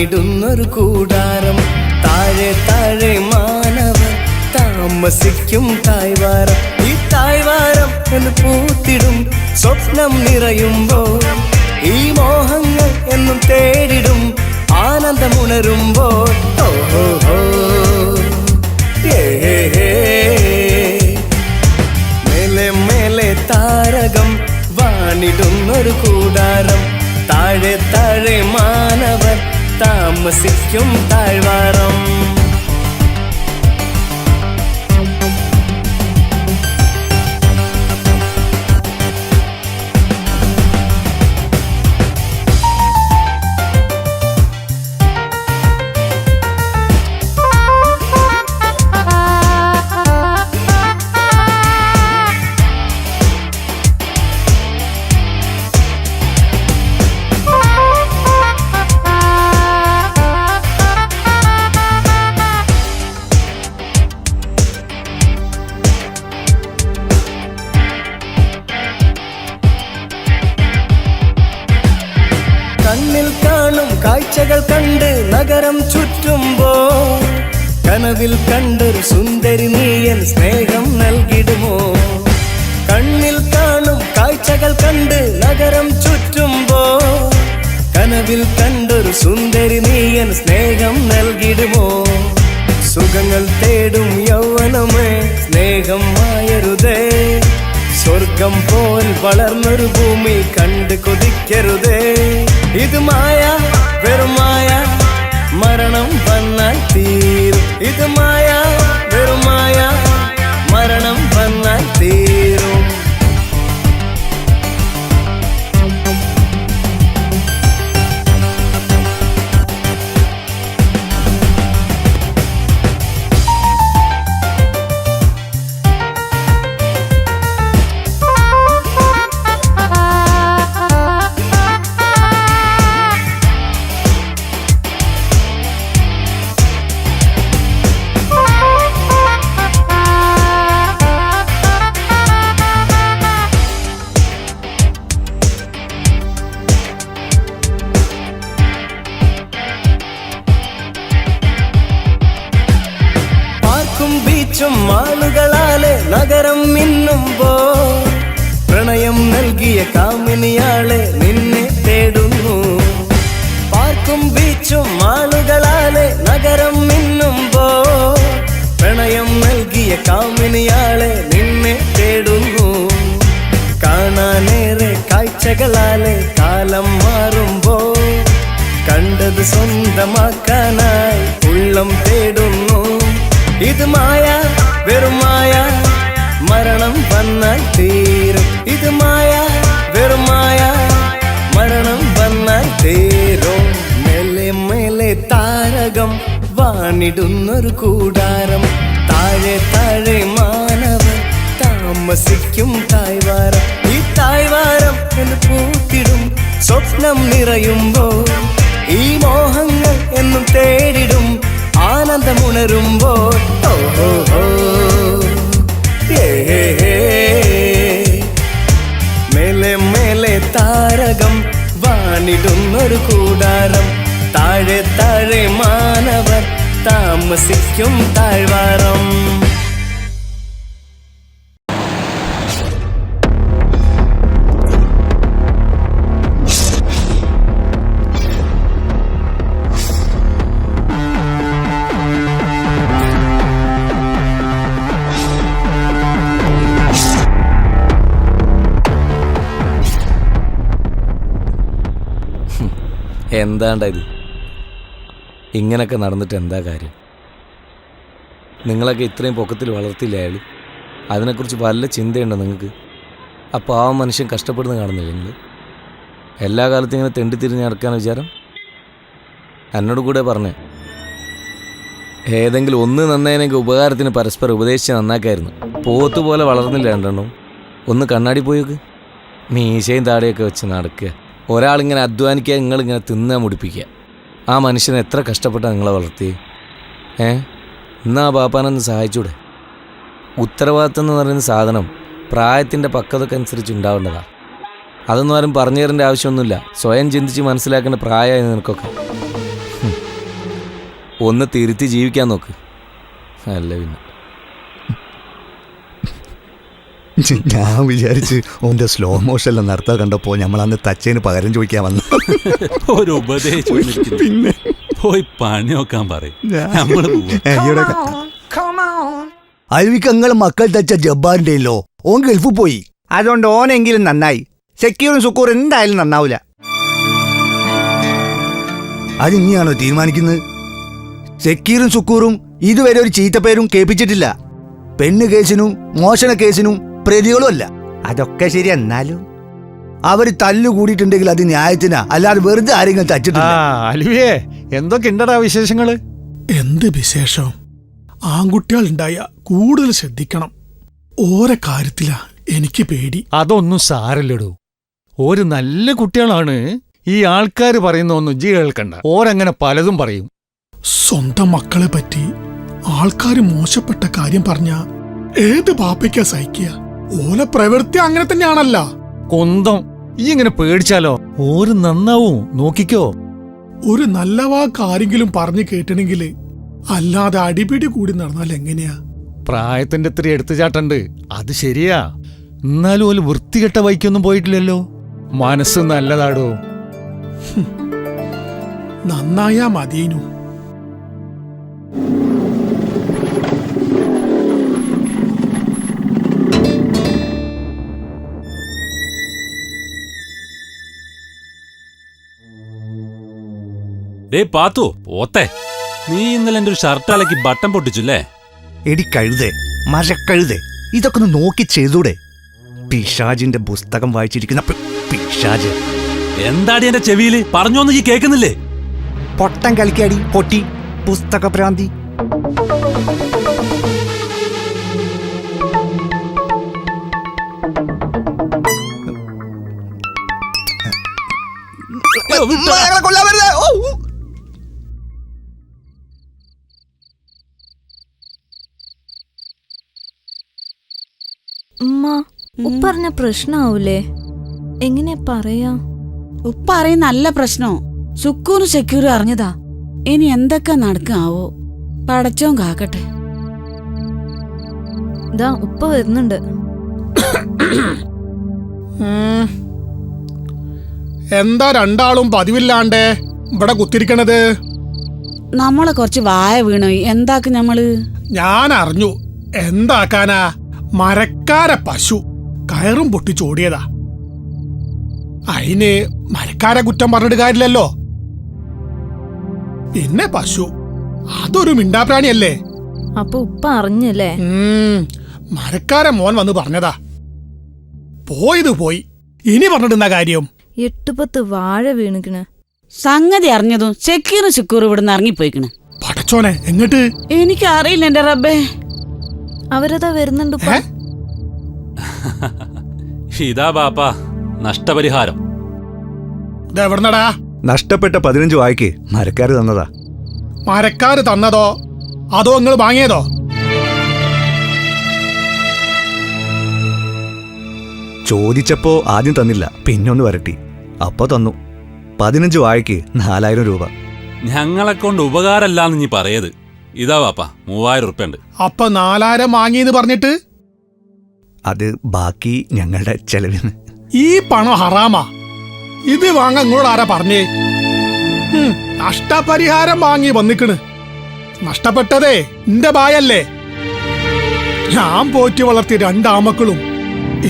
F: വാണിടുന്നൊരു കൂടാരം താഴെ താഴെ മാനവർ താമസിക്കും തായ്വാരം ഈ തായ്വാരം എന്ന് പൂത്തിടും സ്വപ്നം നിറയുമ്പോൾ ഈ മോഹങ്ങൾ എന്നും തേടിടും ആനന്ദമുണരുമ്പോൾ ഓഹോ മേലെ മേലെ താരകം വാണിടുന്നൊരു കൂടാരം താഴെ താഴെ മാനവർ താമസിക്കും താഴ്വാരം കണ്ണിൽ കാണും കാഴ്ചകൾ കണ്ട് നഗരം ചുറ്റുമ്പോൾ കനവിൽ കണ്ടൊരു സുന്ദരി നീയൻ സ്നേഹം നൽകിടുമോ കണ്ണിൽ കാണും കാഴ്ചകൾ കണ്ട് നഗരം ചുറ്റുമ്പോൾ കനവിൽ കണ്ടൊരു സുന്ദരി നീയൻ സ്നേഹം നൽകിടുമോ സുഖങ്ങൾ തേടും യൗവനമേ സ്നേഹം മായരുതേ സ്വർഗം പോൽ വളർന്നൊരു ഭൂമി കണ്ട് കൊതിക്കരുതേ ഇത് മായ വെറുമായ മരണം വന്നാൽ തീരും ഇത് മായ വെറുമായ മരണം വന്നാൽ തീരും ബീച്ചും ആളുകളാലെ നഗരം മിന്നുമ്പോ പ്രണയം നൽകിയ കാമിനിയാളെ നിന്നെ തേടുന്നു പാർക്കും ബീച്ചും ആളുകളാലെ നഗരം മിന്നുമ്പോ പ്രണയം നൽകിയ കാമിനിയാളെ നിന്നെ തേടുന്നു കാണാനേറെ കാഴ്ചകളാലെ കാലം മാറുമ്പോ കണ്ടത് സ്വന്തമാക്കാനായി ഉള്ളം തേടുന്നു ഇത് മായ വെറുമായ മരണം വന്നാൽ തീരും ഇത് മായ വെറുമായ മരണം വന്നാൽ തീരും മേലെ മേലെ താരകം വാണിടുന്നൊരു കൂടാരം താഴെ താഴെ മാനവർ താമസിക്കും തായ്വാരം ഈ തായ്വാരം എന്ന് പൂത്തിടും സ്വപ്നം നിറയുമ്പോൾ ഈ മോഹങ്ങൾ എന്നും തേടിടും ആനന്ദമുണരുമ്പോൾ ഓഹോ മേലെ മേലെ താരകം വാണിടുന്നൊരു കൂടാരം താഴെ താഴെ മാനവർ താമസിക്കും താഴ്വാരം
L: എന്താണ്ടായത് ഇങ്ങനൊക്കെ നടന്നിട്ട് എന്താ കാര്യം നിങ്ങളൊക്കെ ഇത്രയും പൊക്കത്തിൽ വളർത്തില്ല അയാൾ അതിനെക്കുറിച്ച് വല്ല ചിന്തയുണ്ടോ നിങ്ങൾക്ക് അപ്പോൾ ആ മനുഷ്യൻ കഷ്ടപ്പെടുന്ന കാണുന്നില്ല നിങ്ങൾ എല്ലാ കാലത്തും ഇങ്ങനെ തെണ്ടിത്തിരിഞ്ഞ് നടക്കാൻ വിചാരം എന്നോട് കൂടെ പറഞ്ഞേ ഏതെങ്കിലും ഒന്ന് നന്നതിനെങ്കിൽ ഉപകാരത്തിന് പരസ്പരം ഉപദേശിച്ച് നന്നാക്കായിരുന്നു പോത്തുപോലെ വളർന്നില്ല രണ്ടെണ്ണം ഒന്ന് കണ്ണാടി പോയേക്ക് മീശയും താടിയൊക്കെ വെച്ച് നടക്കുക ഒരാളിങ്ങനെ അധ്വാനിക്കുക നിങ്ങളിങ്ങനെ തിന്നാൻ മുടിപ്പിക്കുക ആ മനുഷ്യനെ എത്ര കഷ്ടപ്പെട്ടാണ് നിങ്ങളെ വളർത്തി എന്നാ ബാപ്പാനൊന്ന് സഹായിച്ചൂടെ ഉത്തരവാദിത്തം എന്ന് പറയുന്ന സാധനം പ്രായത്തിൻ്റെ പക്വതയ്ക്ക് അനുസരിച്ച് ഉണ്ടാവേണ്ടതാണ് അതൊന്നും ആരും പറഞ്ഞു തരേണ്ട ആവശ്യമൊന്നുമില്ല സ്വയം ചിന്തിച്ച് മനസ്സിലാക്കേണ്ട പ്രായമായി നിനക്കൊക്കെ ഒന്ന് തിരുത്തി ജീവിക്കാൻ നോക്ക്. അല്ല പിന്നെ
C: ഞാൻ വിചാരിച്ച് ഓന്റെ സ്ലോ മോഷനിലെ നടത്താൻ കണ്ടപ്പോ നമ്മളന്ന് തച്ചേന് പകരം ചോദിക്കാൻ വന്നു.
D: ഒരു ഉപദേശം
C: പിന്നെ
D: പോയി പണി നോക്കാൻ പറയും.
C: അരുവിക്ക് നിങ്ങൾ മക്കൾ തച്ച ജബ്ബാറിന്റെയല്ലോ, ഓൻ ഗൾഫിൽ പോയി. അതുകൊണ്ട് ഓനെങ്കിലും നന്നായി. സെക്യൂറും സുക്കൂറും എന്തായാലും നന്നാവൂല. അതിനിയാണോ തീരുമാനിക്കുന്നത്? സെക്യൂറും സുക്കൂറും ഇതുവരെ ഒരു ചീത്തപ്പേരും കേൾപ്പിച്ചിട്ടില്ല. പെണ്ണ് കേസിനും മോഷണ കേസിനും പ്രതികളും അല്ല. അതൊക്കെ ശരി. എന്നാലും അവര് തല്ലുകൂടിയിട്ടുണ്ടെങ്കിൽ അത് ന്യായത്തിനാ, അല്ലാതെ വെറുതെ ആരെങ്കിലും തച്ചിട്ടില്ല.
I: അലുവേ, എന്തൊക്കെ ഉണ്ടടാ വിശേഷങ്ങള്?
B: എന്ത് വിശേഷം? ആൺകുട്ടികൾ ഉണ്ടായ കൂടുതൽ ശ്രദ്ധിക്കണം. ഓരോ കാര്യത്തിലാ എനിക്ക് പേടി.
I: അതൊന്നും സാരല്ലടൂ. ഒരു നല്ല കുട്ടികളാണ്. ഈ ആൾക്കാർ പറയുന്ന ഒന്നും ജി കേൾക്കണ്ട. ഓരങ്ങനെ പലതും പറയും.
B: സ്വന്തം മക്കളെ പറ്റി ആൾക്കാർ മോശപ്പെട്ട കാര്യം പറഞ്ഞ ഏത് ബാപ്പയ്ക്കാ സഹിക്കുക? ഓല പ്രവൃത്തി അങ്ങനെ തന്നെയാണല്ല.
I: കൊന്തം ഈ ഇങ്ങനെ പേടിച്ചാലോ? ഓര് നന്നാവും, നോക്കിക്കോ.
B: ഒരു നല്ല വാക്ക് ആരെങ്കിലും പറഞ്ഞു കേട്ടണമെങ്കിൽ അല്ലാതെ അടിപിടി കൂടി നടന്നാൽ എങ്ങനെയാ?
I: പ്രായത്തിന്റെ ഇത്തിരി എടുത്തുചാട്ടുണ്ട്, അത് ശരിയാ. എന്നാലും ഓല് വൃത്തികെട്ട വൈക്കൊന്നും പോയിട്ടില്ലല്ലോ. മനസ്സ് നല്ലതാടോ.
B: നന്നായാ മതിയേനു.
D: ഡേ പാത്തു, ഓത്തെ, നീ ഇന്നലെ എന്റെ ഒരു ഷർട്ട് അലക്കി ബട്ടൺ പൊട്ടിച്ചില്ലേ?
C: എടി കഴുതേ, മരക്കഴുതേ, ഇതൊക്കെ ഒന്ന് നോക്കി ചെയ്തൂടെ? പിശാജിന്റെ പുസ്തകം വായിച്ചിരിക്കുന്ന പിശാജ്.
D: എന്താടി എന്റെ ചെവിയില് പറഞ്ഞോന്ന് ഈ കേൾക്കുന്നില്ലേ?
C: പൊട്ടം കളിക്കാടി പൊട്ടി പുസ്തക ഭ്രാന്തി.
G: ഉമ്മ, ഉപ്പറഞ്ഞ പ്രശ്നാവൂലേ? എങ്ങനെയാ പറയാ?
H: ഉപ്പ അറിയുന്ന നല്ല പ്രശ്നോ. സുക്കൂറും സെക്യൂറും അറിഞ്ഞതാ. ഇനി എന്തൊക്കെ നടക്കാവോ? പടച്ചോൻ കാക്കട്ടെ.
G: ദാ ഉപ്പ വരുന്നുണ്ട്.
B: എന്താ രണ്ടാളും പതിവില്ലാണ്ടേ ഇവിടെ കുത്തിരിക്കണത്?
H: നമ്മളെ കുറച്ച് വായ വീണു. എന്താക്കും ഞമ്മള്?
B: ഞാൻ അറിഞ്ഞു. എന്താക്കാനാ? മരക്കാര പശു കയറും പൊട്ടിച്ചോടിയതാ. അയിന് മരക്കാരെ കുറ്റം പറഞ്ഞിട്ട് കാര്യമില്ലല്ലോ. പിന്നെ പശു അതൊരു മിണ്ടാപ്രാണിയല്ലേ?
G: അപ്പൊ ഉപ്പ അറിഞ്ഞല്ലേ?
B: മരക്കാരെ മോൻ വന്ന് പറഞ്ഞതാ. പോയത് പോയി, ഇനി പറഞ്ഞിട്ടുന്ന കാര്യം?
G: 8-10 വാഴ വീണിക്കണ്.
H: സംഗതി അറിഞ്ഞതും സെക്യൂറും സുക്കൂറും ഇവിടുന്ന് ഇറങ്ങിപ്പോയിക്കണ്.
B: പടച്ചോനെ, എങ്ങട്ട്?
H: എനിക്കറിയില്ല എന്റെ റബ്ബേ.
G: അവരതാ വരുന്നുണ്ട്.
D: ഇതാ ബാപ്പാ നഷ്ടപരിഹാരം.
B: ഇതെവിടുന്നടാ?
C: നഷ്ടപ്പെട്ട 15 വായ്ക്ക് മരക്കാര് തന്നതാ.
B: മരക്കാര് തന്നതോ അതോ നിങ്ങൾ വാങ്ങിയതോ?
C: ചോദിച്ചപ്പോ ആദ്യം തന്നില്ല, പിന്നൊന്ന് വരട്ടി, അപ്പൊ തന്നു. 15 വായ്ക്ക് 4000 രൂപ.
D: ഞങ്ങളെ കൊണ്ട് ഉപകാരല്ലാന്ന് നീ പറയത്. ഇതാ ബാപ്പാ 3000 ഉറുപ്പ്യുണ്ട്.
B: അപ്പൊ 4000 വാങ്ങിയെന്ന് പറഞ്ഞിട്ട്?
C: അത് ബാക്കി ഞങ്ങളുടെ ചെലവിന്.
B: ഈ പണം ഹറാമാ. ഇത് വാങ്ങാൻ നിങ്ങളോട് ആരാ പറഞ്ഞേ? നഷ്ടപരിഹാരം വാങ്ങി വന്നിക്കണ്. നഷ്ടപ്പെട്ടതേ എന്റെ ബായല്ലേ. ഞാൻ പോറ്റി വളർത്തിയ 2 ആമക്കളും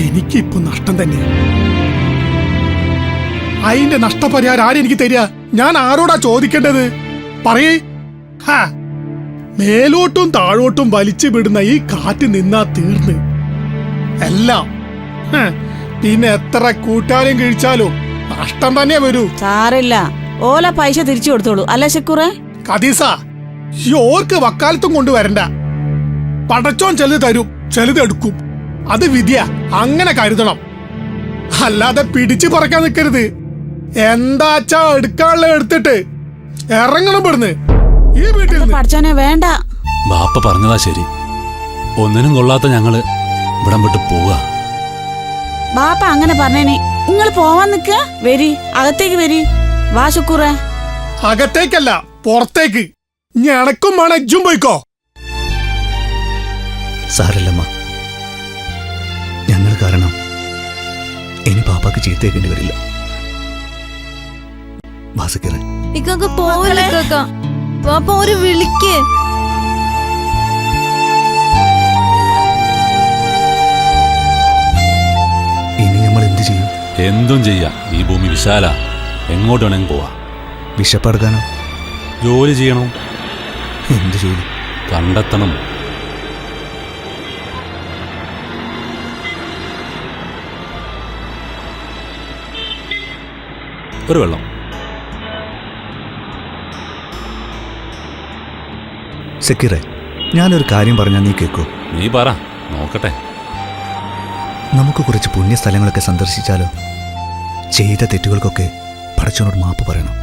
B: എനിക്കിപ്പോ നഷ്ടം തന്നെ. അതിന്റെ നഷ്ടപരിഹാരം ആരെനിക്ക് തരിക? ഞാൻ ആരോടാ ചോദിക്കേണ്ടത്? പറയേ. മേലോട്ടും താഴോട്ടും വലിച്ചു വിടുന്ന ഈ കാറ്റ് നിന്നാ തീർന്ന് എല്ലാം. പിന്നെ എത്ര കൂട്ടാനും കഴിച്ചാലും നഷ്ടം തന്നെ വരൂ.
H: സാറില്ല, ഓല പൈസ തിരിച്ചു കൊടുത്തോളൂ. അല്ല സെക്യൂറേ?
B: കദീസ, ഈ ഓർക്ക് വക്കാലത്തും കൊണ്ടുവരണ്ട. പടച്ചോൻ ചിലത് തരും, ചിലത് എടുക്കും. അത് വിധിയാ, അങ്ങനെ കരുതണം. അല്ലാതെ പിടിച്ചു പറക്കാൻ നിൽക്കരുത്. എന്താച്ചാ എടുക്കാനുള്ള എടുത്തിട്ട് ഇറങ്ങണം ഇവിടുന്ന്, ഈ വീട്ടിൽ.
H: പഠിച്ചോനെ വേണ്ട.
D: ബാപ്പ പറഞ്ഞതാ ശരി. ഒന്നിനും കൊള്ളാത്ത ഞങ്ങള് ഇവിടം വിട്ട് പോവാ.
H: ബാപ്പ അങ്ങനെ പറഞ്ഞേനി. നിങ്ങൾ പോവാൻ നിക്ക? വരി, അകത്തേക്ക് വരി. വാ ശുക്കൂറേ.
B: അകത്തേക്കല്ല, പുറത്തേക്ക്. ഞണക്കും വേണം എജ്ജും പോയിക്കോ.
C: സാരല്ലമ്മ, ഞങ്ങൾ കാരണം ഇനി പാപ്പാക്ക് ചീത്തയേക്കേണ്ടി വരില്ല. വാസുക്കിറെ,
G: ഇക്കൊക്കെ പോവല്ലേ ഇക്കൊക്ക? പാപ്പ ഒരു വിളിക്ക്.
C: ഇനി നമ്മൾ എന്ത് ചെയ്യും?
D: എന്തും ചെയ്യാം. ഈ ഭൂമി വിശാല, എങ്ങോട്ട് വേണമെങ്കിൽ പോവാ.
C: വിശപ്പടക്കാനോ?
D: ജോലി ചെയ്യണം.
C: എന്ത് ജോലി?
D: കണ്ടെത്തണം. ഒരു വെള്ളം.
C: സക്കീറെ, ഞാനൊരു കാര്യം പറഞ്ഞാൽ നീ കേൾക്കോ?
D: നീ പറ, നോക്കട്ടെ.
C: നമുക്ക് കുറച്ച് പുണ്യസ്ഥലങ്ങളൊക്കെ സന്ദർശിച്ചാലോ? ചെയ്ത തെറ്റുകൾക്കൊക്കെ പടച്ചോനോട് മാപ്പ് പറയണം.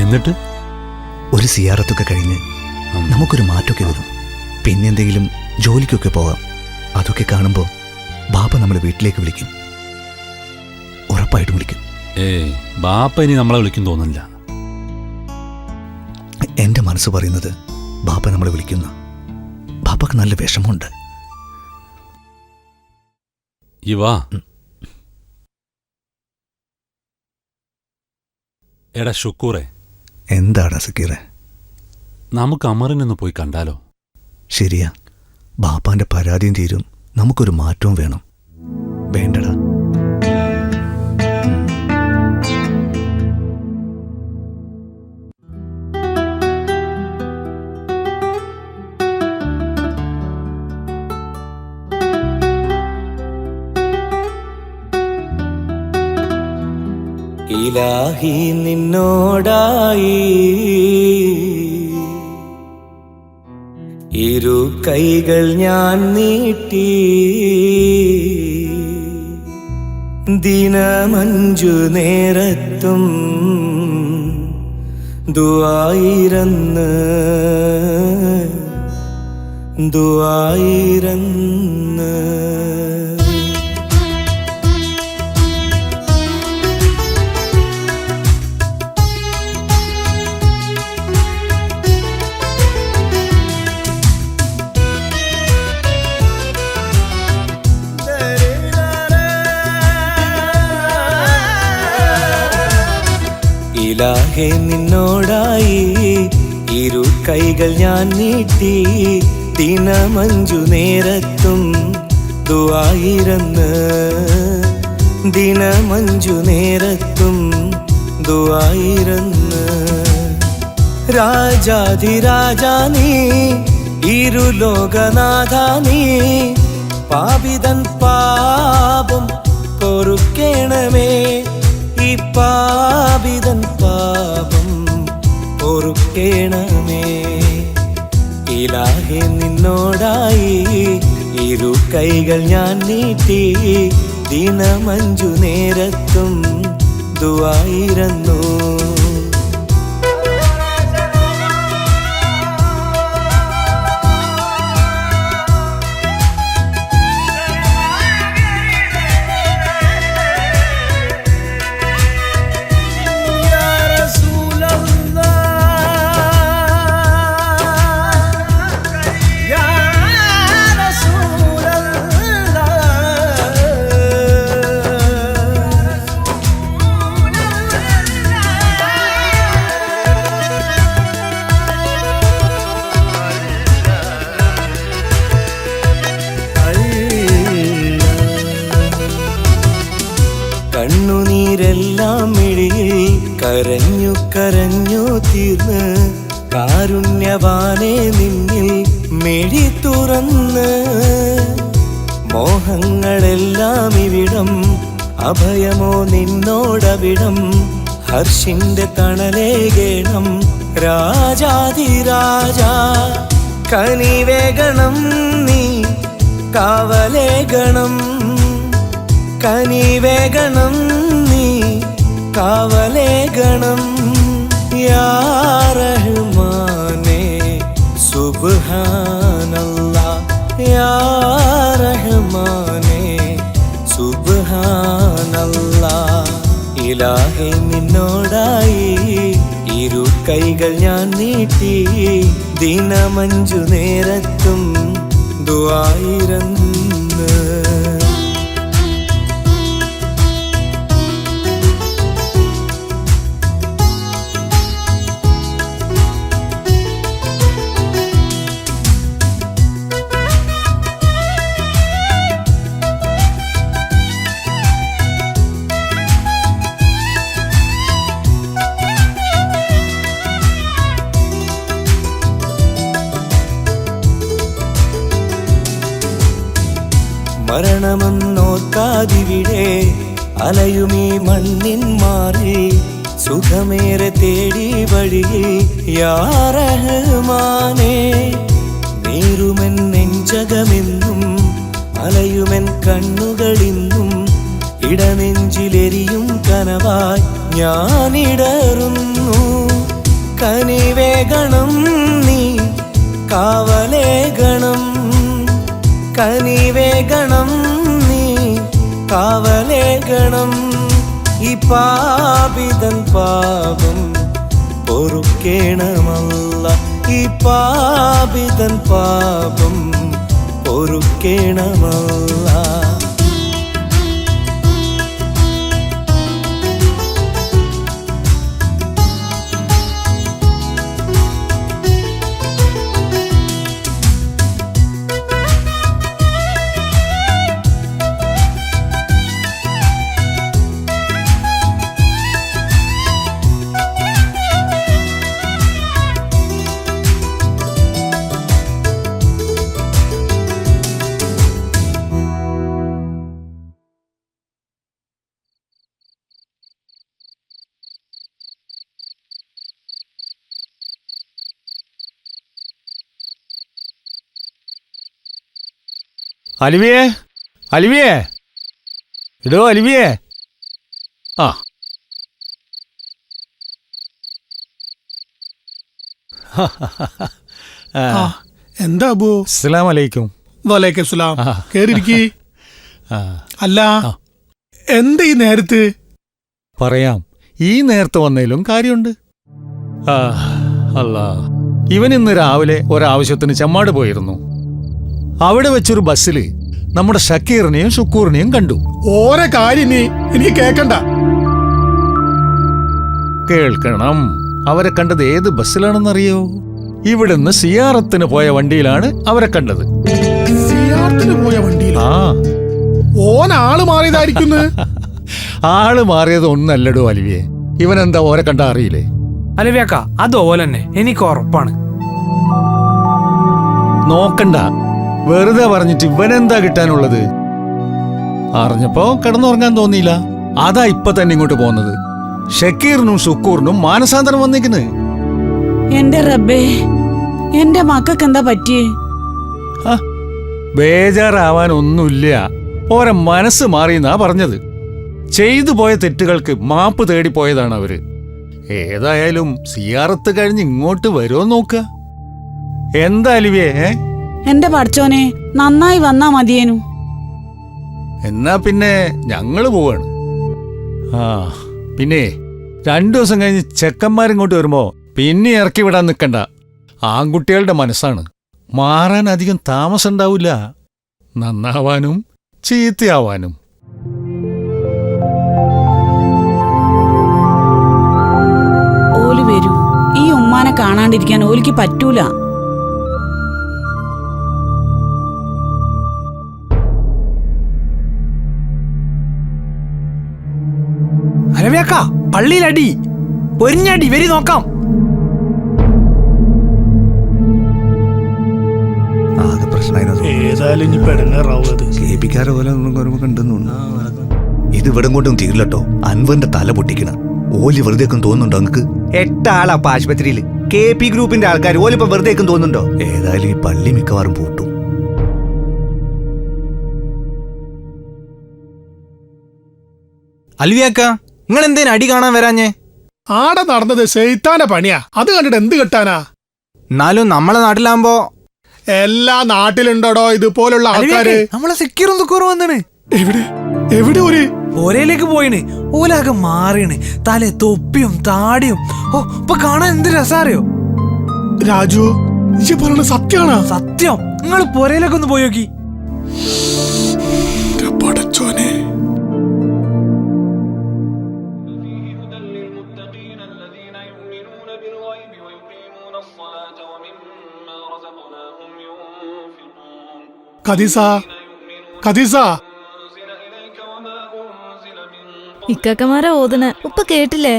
D: എന്നിട്ട്
C: ഒരു സിയാറത്തൊക്കെ കഴിഞ്ഞ് നമുക്കൊരു മാറ്റമൊക്കെ വരും. പിന്നെ എന്തെങ്കിലും ജോലിക്കൊക്കെ പോകാം. അതൊക്കെ കാണുമ്പോൾ ബാപ്പ നമ്മളെ വീട്ടിലേക്ക് വിളിക്കും. ഉറപ്പായിട്ടും വിളിക്കും.
D: ബാപ്പ ഇനി നമ്മളെ വിളിക്കും തോന്നില്ല.
C: എന്റെ മനസ്സ് പറയുന്നത് ബാപ്പ നമ്മളെ വിളിക്കുന്ന. ബാപ്പക്ക് നല്ല വിഷമമുണ്ട്.
D: എടാ ഷുക്കൂറെ.
C: എന്താടാ സക്കീറെ?
D: നമുക്ക് അമറിനൊന്ന് പോയി കണ്ടാലോ?
C: ശരിയാ, ബാപ്പാന്റെ പരാതിയും തീരും, നമുക്കൊരു മാറ്റവും വേണം. വേണ്ടടാ.
F: ഇലാഹി നിന്നോടായി ഇരു കൈകൾ ഞാൻ നീട്ടി, ദിനമഞ്ചു നേരത്തും ദുആയിരന്ന് ദുആയിരന്ന്. ഇലാഹെ നിന്നോടായി ഇരു കൈകൾ ഞാൻ നീട്ടി, ദിനമഞ്ചു നേരത്തും ദുആയിരന്ന് ദിനമഞ്ചു നേരത്തും ദുആയിരന്ന്. രാജാധിരാജാ നീ, ഇരുലോകനാഥ നീ, പാപിതൻ പാപം പൊറുക്കേണമേ, ഈ പാപിതൻ പാപം പൊറുക്കേണമേ. ഇലാഹെ നിന്നോടായി ഇരു കൈകൾ ഞാൻ നീട്ടി, ദിനമഞ്ചു നേരത്തും ദുആയിരന്നു. കണ്ണുനീരെല്ലാം മിഴിയിൽ കരഞ്ഞു കരഞ്ഞു തീർന്ന്, കാരുണ്യവാനെ നിന്നിൽ മിഴി തുറന്ന്, മോഹങ്ങളെല്ലാം ഇവിടം അഭയമോ നിന്നോടവിടം, ഹർഷിന്റെ തണലേകേണം രാജാധിരാജ. കനിവേഗണം നീ കാവലേഗണം, കനിവേഗണം നീ കാവലേഗണം. യാ റഹ്മാനേ സുബ്ഹാനല്ലാഹ്, യാ റഹ്മാനേ സുബ്ഹാനല്ലാഹ്. ഇലാഹെ നിന്നോടായി ഇരു കൈകൾ ഞാൻ നീട്ടി ദിനമഞ്ചു നേരത്തും ദുആയിരന്ന്. മരണമെന്നോർക്കാതിവിടെ അലയുമീ മണ്ണിൻ മാറി സുഖമേറെ തേടി വഴിയിൽ യാ റഹ്മാനേ. നീറുമെൻ നെഞ്ചകമെന്നും അലയുമെൻ കണ്ണുകളിന്നും ഇടനെഞ്ചിലെരിയും കനവായി ഞാനിടറുന്നു. കനിവേഗണം നീ കാവലേഗണം, കനിവേഗണം നീ കാവലേഗണം. ഈ പാപിതൻ പാപം പൊറുക്കേണമല്ല, ഈ പാപിതൻ പാപം പൊറുക്കേണമല്ല.
I: അലിവിയെ, അലിവിയെ, ഇടോ അലിവിയെ. ആ
B: എന്താ അബു?
I: അസ്സലാമു അലൈക്കും.
B: വലൈക്കും സലാം.
I: ആ.
B: കേറിയിരിക്കി.
I: ആ,
B: അല്ല,
I: ആ.
B: എന്താ ഈ നേരത്ത്?
I: പറയാം. ഈ നേരത്തെ വന്നതിലും കാര്യമുണ്ട്. ആ അല്ലാ, ഇവൻ ഇന്ന് രാവിലെ ഒരാവശ്യത്തിന് ചെമ്മാട് പോയിരുന്നു. അവിടെ വെച്ചൊരു ബസ്സിൽ നമ്മുടെ ഷക്കീറിനെയും ഷുക്കൂറിനെയും കണ്ടു.
B: ഓരോ കാര്യം എനിക്ക് കേക്കണ്ട.
I: കേൾക്കണം. അവരെ കണ്ടത് ഏത് ബസ്സിലാണെന്നറിയോ? ഇവിടുന്ന് സിയാറത്തിന് പോയ വണ്ടിയിലാണ് അവരെ കണ്ടത്.
B: സിയാറത്തിന് പോയ വണ്ടിയിൽ?
I: ആ,
B: ഓൻ ആള് മാറിയതായിരിക്കുന്നു.
I: ആള് മാറിയത് ഒന്നല്ലടോ അലിവിയെ. ഇവനെന്താ ഓരെ കണ്ട അറിയില്ലേ?
A: അലവിയാക്ക, അത് ഓലെന്നെ, എനിക്ക് ഉറപ്പാണ്.
I: നോക്കണ്ട, വെറുതെ പറഞ്ഞിട്ട് ഇവനെന്താ കിട്ടാനുള്ളത്? അറിഞ്ഞപ്പോ കിടന്നുറങ്ങാൻ തോന്നിയില്ല. അതാ ഇപ്പൊ തന്നെ ഇങ്ങോട്ട് പോകുന്നത്. ഷക്കീറിനും ഷുക്കൂറിനും മാനസാന്തരം വന്നിരിക്കുന്നു.
H: എന്റെ റബ്ബേ, എന്റെ മക്കൾക്ക് എന്താ പറ്റിയേ?
I: ബേജാറാവാൻ ഒന്നുമില്ല. ഓരോ മനസ്സ് മാറിയെന്നാ പറഞ്ഞത്. ചെയ്തു പോയ തെറ്റുകൾക്ക് മാപ്പ് തേടിപ്പോയതാണ് അവര്. ഏതായാലും സിയാറത്ത് കഴിഞ്ഞ് ഇങ്ങോട്ട് വരുമോ നോക്ക. എന്താ അലിവിയെ?
H: എന്റെ പഠിച്ചോനെ, നന്നായി വന്നാ മതിയേനു.
I: എന്നാ പിന്നെ ഞങ്ങള് പോവാണ്. ആ പിന്നെ 2 ദിവസം കഴിഞ്ഞ് ചെക്കന്മാരിങ്ങോട്ട് വരുമ്പോ പിന്നെ ഇറക്കി വിടാൻ നിൽക്കണ്ട. ആൺകുട്ടികളുടെ മനസ്സാണ്. മാറാൻ അധികം താമസം ഉണ്ടാവില്ല. നന്നാവാനും ചീത്തയാവാനും.
H: ഓല് വരൂ. ഈ ഉമ്മാനെ കാണാണ്ടിരിക്കാൻ ഓലിക്ക് പറ്റൂല.
A: അലവിയാക്ക, പള്ളിയിലടി, പൊരിഞ്ഞടി, വരി നോക്കാം.
C: ആകെ പ്രശ്നമായി.
B: ഏതായാലും ഇനി പെടങ്ങാറാവും.
C: കേൾപ്പിക്കാരെ പോലെ കണ്ടെന്നു. ഇത് ഇവിടെ കൊണ്ടും തീരില്ലട്ടോ. അൻവറിന്റെ തല പൊട്ടിക്കണ ഓലി വെറുതേക്കും തോന്നുന്നുണ്ടോ? നിങ്ങക്ക്
M: 8 ആളാ ആശുപത്രിയിൽ. KP ഗ്രൂപ്പിന്റെ ആൾക്കാർ ഓലിപ്പോ വെറുതേക്കും തോന്നുന്നുണ്ടോ?
C: ഏതായാലും ഈ പള്ളി മിക്കവാറും പൂട്ടും.
M: അൽവിയാക്ക, നിങ്ങൾ എന്തേലും അടി കാണാൻ വരാഞ്ഞേ?
B: ആടെ നടന്നത് ശൈത്താന്റെ പണിയാ. അത് കണ്ടിട്ട് എന്ത് കിട്ടാനാ?
M: എന്നാലും നമ്മളെ നാട്ടിലാകുമ്പോ
B: എല്ലാ നാട്ടിലുണ്ടോ ഇതുപോലുള്ള ആൾക്കാര്?
A: നമ്മളെ സിക്കറും തുക്കറും വന്നാണ്.
B: എവിടെ എവിടെ? ഒരു
A: ഓരയിലേക്ക് പോയിണ്. ഓലാകെ മാറിയാണ്. തല തൊപ്പിയും താടിയും. ഓ, ഇപ്പൊ കാണാൻ എന്ത് രസാറിയോ?
B: രാജു ഈ പറഞ്ഞ സത്യാണോ?
A: സത്യം. നിങ്ങൾ പുരയിലൊക്കെ ഒന്ന് പോയി നോക്കി.
B: പടച്ചോനെ. ഖദീസ
G: ഇക്കാക്കമാരെ ഓതന ഉപ്പ കേട്ടില്ലേ?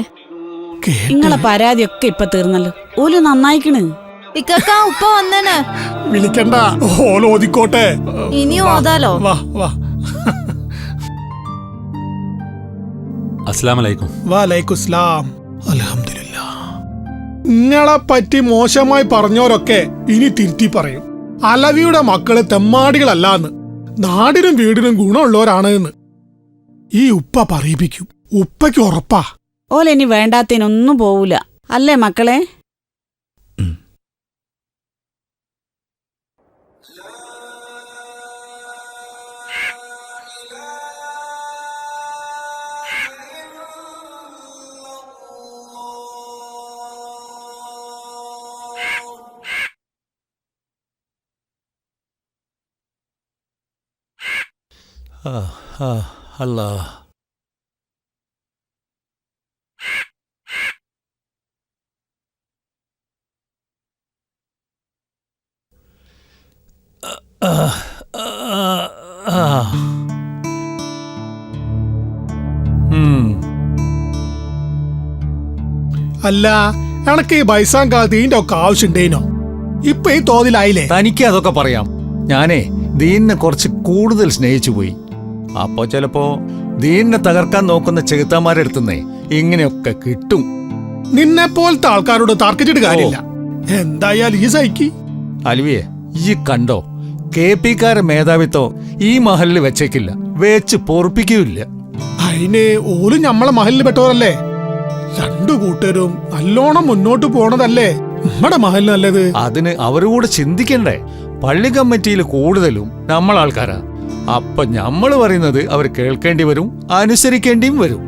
H: നിങ്ങളെ പരാതിയൊക്കെ ഇപ്പൊ തീർന്നല്ലോ. ഓല് നന്നായിക്കണ്.
G: ഇക്കാക്ക ഉപ്പ വന്നേന്.
B: വിളിക്കണ്ട, ഓലോദിക്കോട്ടെ.
G: ഇനിയും ഓതാലോ.
B: വാ വാ.
D: അസ്സലാമലൈക്കും.
B: വലൈക്കുസ്ലാം. അൽഹംദുലില്ലാ. നിങ്ങളെ പറ്റി മോശമായി പറഞ്ഞോരൊക്കെ ഇനി തിരുത്തി പറയും. അലവിയുടെ മക്കള് തെമ്മാടികളല്ലാന്ന്, നാടിനും വീടിനും ഗുണമുള്ളവരാണ് എന്ന് ഈ ഉപ്പ പറയിപ്പിക്കും. ഉപ്പയ്ക്ക് ഉറപ്പാ.
H: ഓലിനി വേണ്ടാത്തതിനൊന്നും പോവൂല, അല്ലേ മക്കളെ?
I: അല്ലാ.
B: അല്ല, എനക്ക് ഈ ബൈസാൻ കാലത്ത് ഇതിന്റെ ഒക്കെ ആവശ്യമുണ്ടേനോ? ഇപ്പൊ ഈ തോതിലായില്ലേ?
I: തനിക്ക് അതൊക്കെ പറയാം. ഞാനേ ദീനിനെ കുറച്ച് കൂടുതൽ സ്നേഹിച്ചു പോയി. അപ്പൊ ചിലപ്പോ ദീനിനെ തകർക്കാൻ നോക്കുന്ന ചെകുത്താന്മാരെ അടുത്തുന്നേ ഇങ്ങനെയൊക്കെ കിട്ടും.
B: നിന്നെ പോലത്തെ ആൾക്കാരോട് തർക്കിച്ചിട്ട് കാര്യമില്ല. എന്തായാലും ഈ സൈക്കി.
I: അലുവിയെ, ഈ കണ്ടോ, KP-ക്കാരെ മേധാവിത്വം ഈ മഹലിൽ വെച്ചേക്കില്ല, വെച്ച് പൊറപ്പിക്കൂല്ല.
B: അതിന് ഓലും ഞമ്മളെ മഹലിൽ പെട്ടവരല്ലേ. രണ്ടു കൂട്ടരും നല്ലോണം മുന്നോട്ട് പോണതല്ലേ നമ്മടെ മഹലിന് നല്ലത്.
I: അതിന് അവരുകൂടെ ചിന്തിക്കണ്ടേ? പള്ളി കമ്മിറ്റിയിൽ കൂടുതലും നമ്മളാൾക്കാരാ. അപ്പൊ ഞമ്മള് പറയുന്നത് അവർ കേൾക്കേണ്ടി വരും, അനുസരിക്കേണ്ടിയും വരും.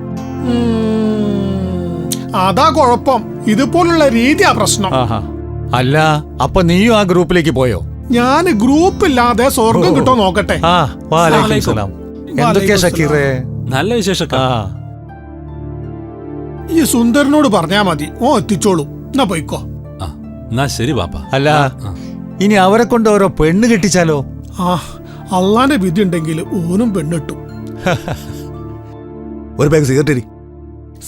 B: അതാ കുഴപ്പം. ഇതുപോലുള്ള രീതിയാ പ്രശ്നം.
I: ആഹാ. അല്ല, അപ്പൊ നീയും ആ ഗ്രൂപ്പിലേക്ക് പോയോ?
B: ഞാൻ ഗ്രൂപ്പില്ലാതെ സ്വർഗം കിട്ടോ നോക്കട്ടെ.
I: എന്തൊക്കെയാ ഷക്കീറേ?
D: നല്ല വിശേഷം.
B: ഈ സുന്ദരനോട് പറഞ്ഞാ മതി, ഓ എത്തിച്ചോളൂ. എന്നാ പോയിക്കോ.
D: എന്നാ ശരി ബാപ്പ.
I: അല്ല, ഇനി അവരെ കൊണ്ട് ഓരോ പെണ്ണ് കെട്ടിച്ചാലോ?
B: ആ, അള്ളാന്റെ വിധി ഉണ്ടെങ്കിൽ ഓനും പെണ്ണിട്ടു.
M: ഒരു ബാഗ് സിഗരറ്റ്.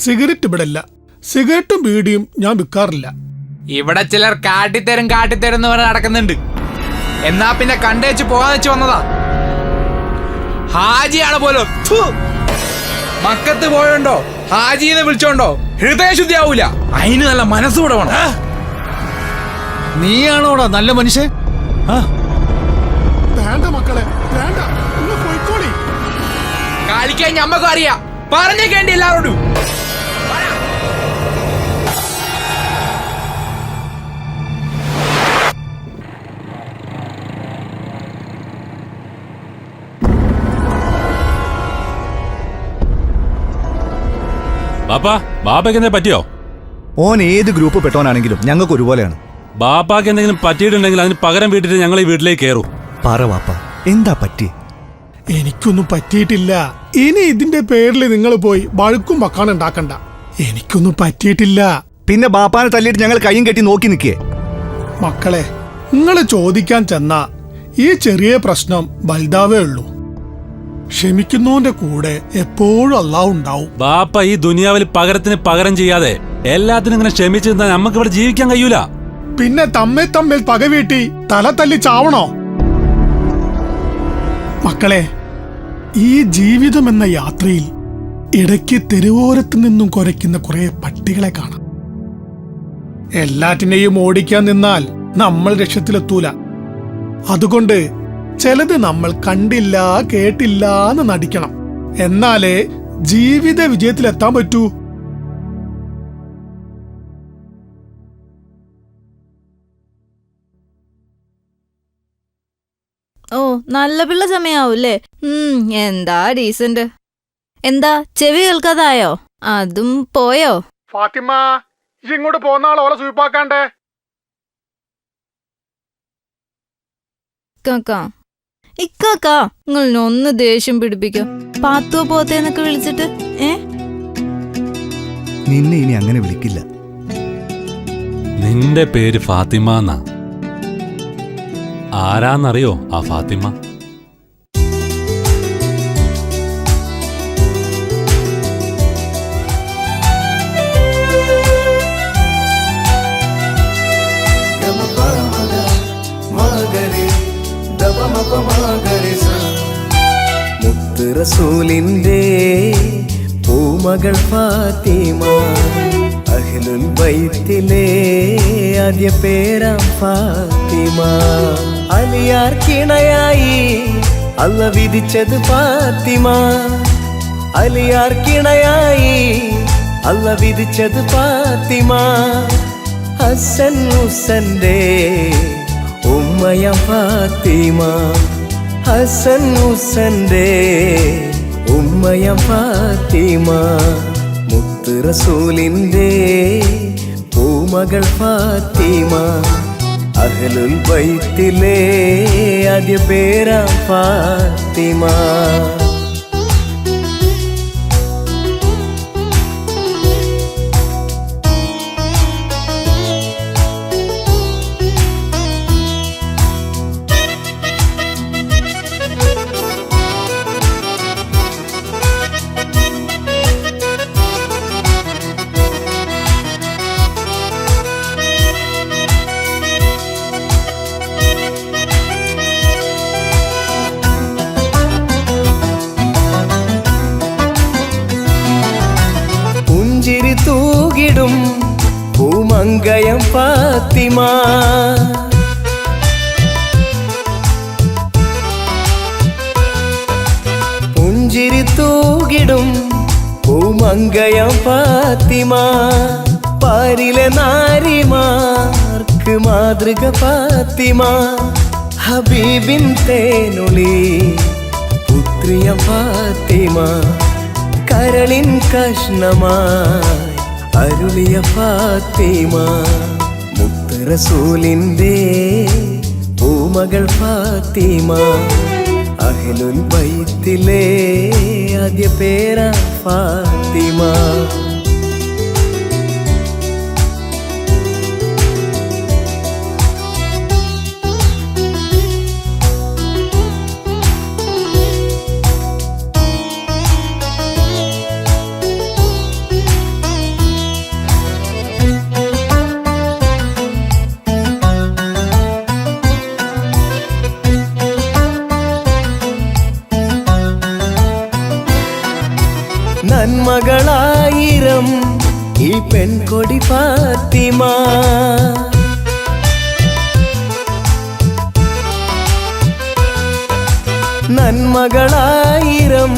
B: സിഗരറ്റ് ഇവിടെ ഇല്ല. സിഗരറ്റും ബീഡിയും ഞാൻ വിൽക്കാറില്ല.
A: ഇവിടെ ചിലർ കാട്ടിത്തരും എന്ന് പറഞ്ഞ് നടക്കുന്നുണ്ട്. എന്നാ പിന്നെ കണ്ടേച്ച് പോകാന്ന് വെച്ച് വന്നതാ. ഹാജിയാണ് പോലും. മക്കത്ത് പോയോണ്ടോ ഹാജിന്ന് വിളിച്ചോണ്ടോ ഹൃദയശുദ്ധി ആവൂല. അതിന് നല്ല മനസ്സൂടെ വേണം.
I: നീയാണോടാ നല്ല മനുഷ്യൻ?
B: വേണ്ട മക്കളെ, വേണ്ട. പോയിക്കോളി.
A: കളിക്കാൻ ഞമ്മക്കും അറിയാം. പറഞ്ഞേക്കേണ്ടി എല്ലാവരോടും.
D: ബാപ്പയ്ക്ക് എന്തെങ്കിലും പറ്റിയോ?
M: ഓൻ ഏത് ഗ്രൂപ്പ് പെട്ടോനാണെങ്കിലും ഞങ്ങൾക്ക് ഒരുപോലെയാണ്.
D: ബാപ്പാക്ക് എന്തെങ്കിലും പറ്റിയിട്ടുണ്ടെങ്കിൽ അതിന് പകരം വീട്ടിട്ട് ഞങ്ങൾ ഈ വീട്ടിലേക്ക് കയറും.
M: പറ വാപ്പ, എന്താ പറ്റി?
B: എനിക്കൊന്നും പറ്റിയിട്ടില്ല. ഇനി ഇതിന്റെ പേരിൽ നിങ്ങൾ പോയി വഴുക്കും വക്കാണ് ഉണ്ടാക്കണ്ട. എനിക്കൊന്നും പറ്റിയിട്ടില്ല.
M: പിന്നെ ബാപ്പാനെ തല്ലിയിട്ട് ഞങ്ങൾ കയ്യും കെട്ടി നോക്കി നിൽക്കേ?
B: മക്കളെ, നിങ്ങൾ ചോദിക്കാൻ ചെന്നാ ഈ ചെറിയ പ്രശ്നം വലുതാവേ ഉള്ളൂ. ക്ഷമിക്കുന്നോന്റെ കൂടെ എപ്പോഴും അല്ലാഹു ഉണ്ടാവും.
D: ബാപ്പ ഈ ദുനിയാവിൽ പകരത്തിന് പകരം ചെയ്യാതെ എല്ലാത്തിനും ഇങ്ങനെ ക്ഷമിച്ചു നിന്നാ നമുക്ക് ഇവിടെ ജീവിക്കാൻ കഴിയൂല.
B: പിന്നെ തമ്മിൽ പകവീട്ടി തല തല്ലി ചാവണോ? മക്കളെ, ഈ ജീവിതം എന്ന യാത്രയിൽ ഇടയ്ക്ക് തെരുവോരത്തു നിന്നും കുരയ്ക്കുന്ന കുറെ പട്ടികളെ കാണാം. എല്ലാറ്റിനെയും ഓടിക്കാൻ നിന്നാൽ നമ്മൾ ലക്ഷ്യത്തിലെത്തൂല. അതുകൊണ്ട് ചിലത് നമ്മൾ കണ്ടില്ല കേട്ടില്ല എന്ന് നടിക്കണം. എന്നാലേ ജീവിത വിജയത്തിലെത്താൻ പറ്റൂ.
G: ഓ, നല്ല പിള്ള സമയാവൂല്ലേ? എന്താ ഡീസന്റ്. എന്താ ചെവി കേൾക്കാതായോ? അതും പോയോ?
B: ഫാത്തിമ, ഇങ്ങോട്ട് പോന്നാൾ ഓളെ സൂപ്പാക്കാണ്ടേ.
G: ഇക്കാക്ക നിങ്ങൾ ഒന്ന് ദേഷ്യം പിടിപ്പിക്കോ. പാത്തോ പോത്തേന്നൊക്കെ വിളിച്ചിട്ട്
M: നിന്നെ ഇനി അങ്ങനെ വിളിക്കില്ല.
D: നിന്റെ പേര് ഫാത്തിമ എന്നാ. ആരാന്നറിയോ ആ ഫാത്തിമ?
F: മുത്ത് റസൂലിന്റെ പൂമകൾ ഫാത്തിമ, അഹ്ലുൽ ബൈത്തിലെ ആദ്യ പേരാം ഫാത്തിമ. അലിയാർ കിണയായി അല്ല വിധിച്ചത് ഫാത്തിമ, അലിയാർ കിണയായി അല്ല വിധിച്ചത് ഫാത്തിമ. ഹസൻ ഹുസന്റെ ഉമ്മയ ഫാത്തിമ, ഹസൻ ഹുസന്റെ ഉമ്മയ ഫാത്തിമ. മുത്ത് റസൂലിന്റെ പൂമകൾ ഫാത്തിമ, അഹ്ലുൽ ബൈത്തിലെ ആദ്യ പേരാ ഫാത്തിമ. പുഞ്ചിരി തൂകിടും പൂമങ്കയം ഫാത്തിമ, പുഞ്ചിരി തൂകിടും പൂമങ്കയം ഫാത്തിമ. പാരിലെ നാരിമാർക്ക് മാതൃക ഫാത്തിമ, ഹബീബിൻ തേനൊളി പുത്രിയ ഫാത്തിമ. കരളിൻ കഷ്ണമായി അരുളിയ ഫാത്തിമ, മുത്ത് റസൂലിന്റെ പൂമകൾ ഫാത്തിമ, അഹ്ലുൽ ബൈത്തിലെ ആദ്യ പേരാ ഫാത്തിമ. നന്മകളായിരം ഈ പെൺകൊടി ഫാത്തിമ, നന്മകളായിരം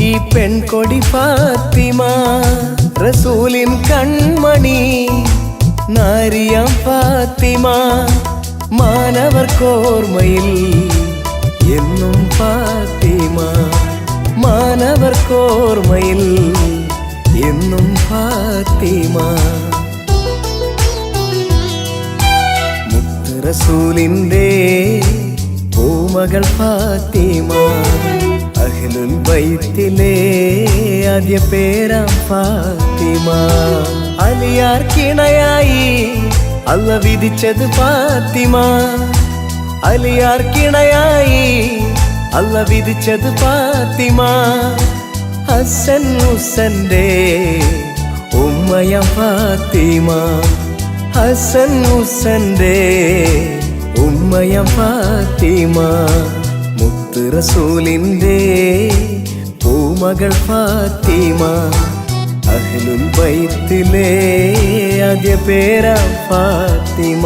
F: ഈ പെൺകൊടി ഫാത്തിമ. റസൂലിൻ കൺമണി നാരിയാം ഫാത്തിമ, മാനവർക്കോർമ്മയിൽ എന്നും ഫാത്തിമ, മാനവർക്കോർമ്മയിൽ എന്നും ഫാത്തിമ. മുത്ത് റസൂലിന്റെ പൂമകൾ ഫാത്തിമ, അഹ്ലുൽ ബൈത്തിലെ ആദ്യ പേരാം ഫാത്തിമ. അലിയാർ കിണയായി അല്ല വിധിച്ചത് ഫാത്തിമ, അലിയാർ കിണയായി അല്ല വിധിച്ചത് ഫാത്തിമ. ഹസൻ ഹുസന്റെ ഉമ്മയ ഫാത്തിമ, ഹസൻ ഹുസന്റെ ഉമ്മയ ഫാത്തിമ. മുത്ത് റസൂലിന്റെ പൂമകൾ ഫാത്തിമ, അഹ്ലുൽ ബൈത്തിലെ ആദ്യ പേരാ ഫാത്തിമ.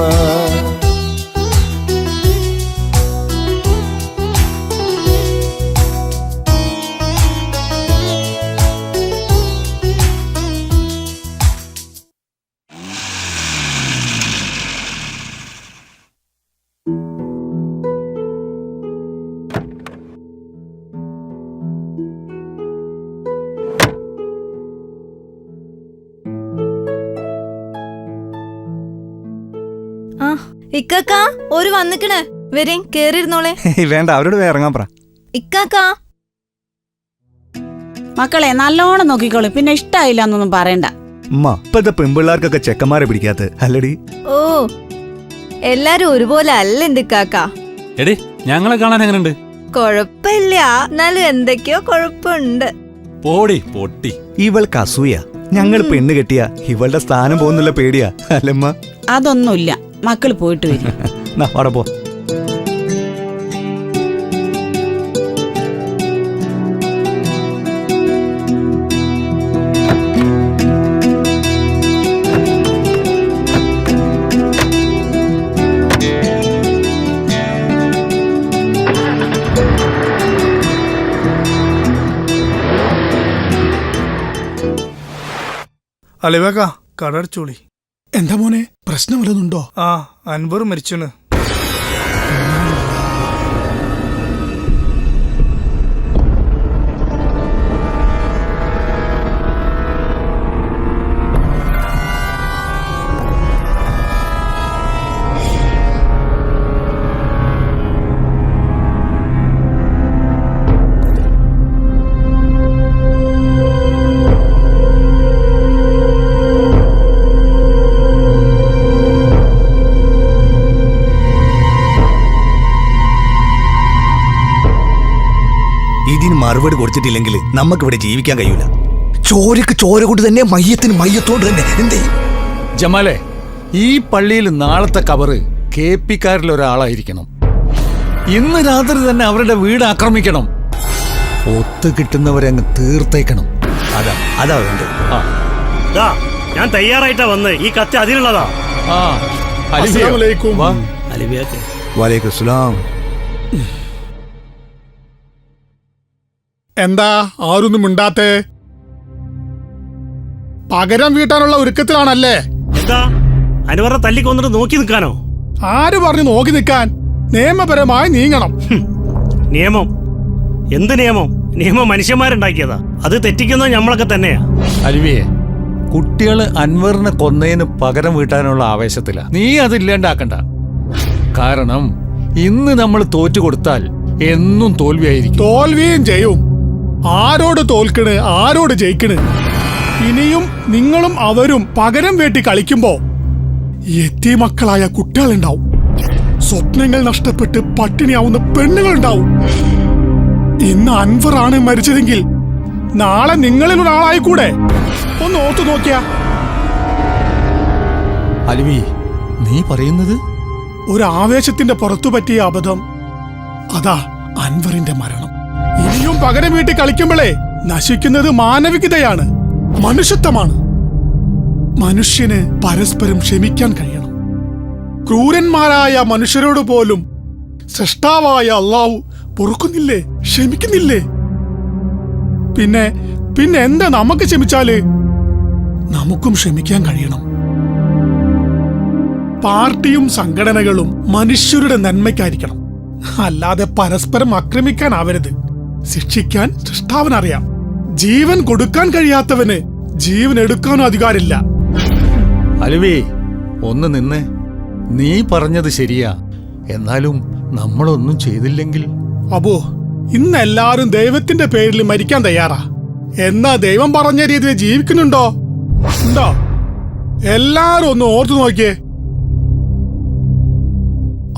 G: ഇക്കക്ക ഒരു വന്നിക്കണേ. വരേ കേറിയിരുന്നോളെ.
M: വേണ്ട, അവരോട് വേറെ ഇറങ്ങാൻ പറ.
G: ഇക്കാക്കാ
H: മക്കളെ നല്ലോണം നോക്കിക്കോളൂ, പിന്നെ ഇഷ്ടായില്ല എന്നൊന്നും പറയണ്ട.
M: ഉമ്മ, ഇപ്പത്തെ പെൺപിള്ളേർക്കൊക്കെ ചെക്കന്മാരെ പിടിക്കാത്ത അല്ലടി?
G: ഓ എല്ലാരും ഒരുപോലെ അല്ല എന്റെ ഇക്കാക്ക.
D: എടി ഞങ്ങളെ കാണാൻ എങ്ങനെയുണ്ട്?
G: കൊഴപ്പില്ല, എന്നാലും എന്തൊക്കെയോ കൊഴപ്പുണ്ട്.
D: പോടി പൊട്ടി.
M: ഇവൾക്ക് അസൂയ. ഞങ്ങൾ പെണ്ണ് കെട്ടിയ ഇവളുടെ സ്ഥാനം പോകുന്നില്ല, പേടിയാ അല്ലമ്മ?
H: അതൊന്നുമില്ല, മക്കൾ പോയിട്ട് വരും.
M: അവിടെ പോ.
E: അലിവേക്ക കടടച്ചോളി.
B: എന്താ മോനെ, പ്രശ്നം വല്ലതുണ്ടോ?
E: ആ, അൻവർ മരിച്ചണ്.
M: ഇതിന് മറുപടി കൊടുത്തിട്ടില്ലെങ്കിൽ നമുക്കിവിടെ ജീവിക്കാൻ കഴിയൂല. ചോരക്ക് ചോര കൊണ്ട് തന്നെ, മയ്യത്തിന് മയ്യത്തോണ്ട് തന്നെ. എന്തേ
I: ജമാലെ, ഈ പള്ളിയിൽ നാളത്തെ കബറ് KP-ക്കാരിൽ ഒരാളായിരിക്കണം. ഇന്ന് രാത്രി തന്നെ അവരുടെ വീട് ആക്രമിക്കണം. ഒത്തു കിട്ടുന്നവരെ അങ്ങ് തീർത്തേക്കണം.
M: അതാ വേണ്ടത്.
N: ഞാൻ തയ്യാറായിട്ടാ വന്ന്. ഈ കത്ത് അതിനുള്ളതാ.
M: വലൈക്കും സലാം.
B: എന്താ ആരൊന്നും മിണ്ടാത്തേ? പകരം വീട്ടാനുള്ള ഒരുക്കത്തിലാണല്ലേ?
N: എന്താ അനുവറെ തല്ലിക്കൊന്നിട്ട് നോക്കി നിൽക്കാനോ?
B: ആര് പറഞ്ഞു നോക്കി നിൽക്കാൻ? നിയമപരമായി നീങ്ങണം.
N: നിയമം? എന്ത് നിയമം? നിയമം മനുഷ്യന്മാരുണ്ടാക്കിയതാ. അത് തെറ്റിക്കുന്നത് നമ്മളൊക്കെ തന്നെയാ.
I: അരുവിയെ, കുട്ടികള് അൻവറിനെ കൊന്നതിന് പകരം വീട്ടാനുള്ള ആവേശത്തില. നീ അതില്ലാണ്ടാക്കണ്ട. കാരണം ഇന്ന് നമ്മൾ തോറ്റു കൊടുത്താൽ എന്നും തോൽവിയായിരിക്കും.
B: തോൽവിയും ചെയ്യും. ആരോട് തോൽക്കണ്, ആരോട് ജയിക്കണ്? ഇനിയും നിങ്ങളും അവരും പകരം വേട്ടി കളിക്കുമ്പോ യതീമക്കളായ കുട്ടികളുണ്ടാവും. സ്വപ്നങ്ങൾ നഷ്ടപ്പെട്ട് പട്ടിണിയാവുന്ന പെണ്ണുങ്ങളുണ്ടാവും. ഇന്ന് അൻവറാണ് മരിച്ചതെങ്കിൽ നാളെ നിങ്ങളിൽ ഒരാളായിക്കൂടെ? ഒന്ന് ഓർത്തു നോക്കിയാ.
I: അലുവി, നീ പറയുന്നത്?
B: ഒരു ആവേശത്തിന്റെ പുറത്തു പറ്റിയ അബദ്ധം, അതാ അൻവറിന്റെ മരണം. ഇനിയും പകരം വീട്ടി കളിക്കുമ്പോഴേ നശിക്കുന്നത് മാനവികതയാണ്, മനുഷ്യത്വമാണ്. മനുഷ്യന് പരസ്പരം ക്ഷമിക്കാൻ കഴിയണം. ക്രൂരന്മാരായ മനുഷ്യരോട് പോലും സൃഷ്ടാവായ അള്ളാഹു പൊറുക്കുന്നില്ലേ, ക്ഷമിക്കുന്നില്ലേ? പിന്നെ എന്താ നമുക്ക് ക്ഷമിച്ചാല്? നമുക്കും ക്ഷമിക്കാൻ കഴിയണം. പാർട്ടിയും സംഘടനകളും മനുഷ്യരുടെ നന്മയ്ക്കായിരിക്കണം, അല്ലാതെ പരസ്പരം ആക്രമിക്കാനാവരുത്. ശിക്ഷിക്കാൻ സൃഷ്ടാവനറിയാം. ജീവൻ കൊടുക്കാൻ കഴിയാത്തവന് ജീവൻ എടുക്കാനും അധികാരമില്ല.
I: അലുവേ, ഒന്ന് നിന്ന്. നീ പറഞ്ഞത് ശരിയാ. എന്നാലും നമ്മളൊന്നും ചെയ്തില്ലെങ്കിൽ?
B: അബോ, ഇന്ന് എല്ലാരും ദൈവത്തിന്റെ പേരിൽ മരിക്കാൻ തയ്യാറാ. എന്നാ ദൈവം പറഞ്ഞ രീതിയിൽ ജീവിക്കുന്നുണ്ടോ? ഉണ്ടോ? എല്ലാരും ഒന്ന് ഓർത്തു നോക്കിയേ.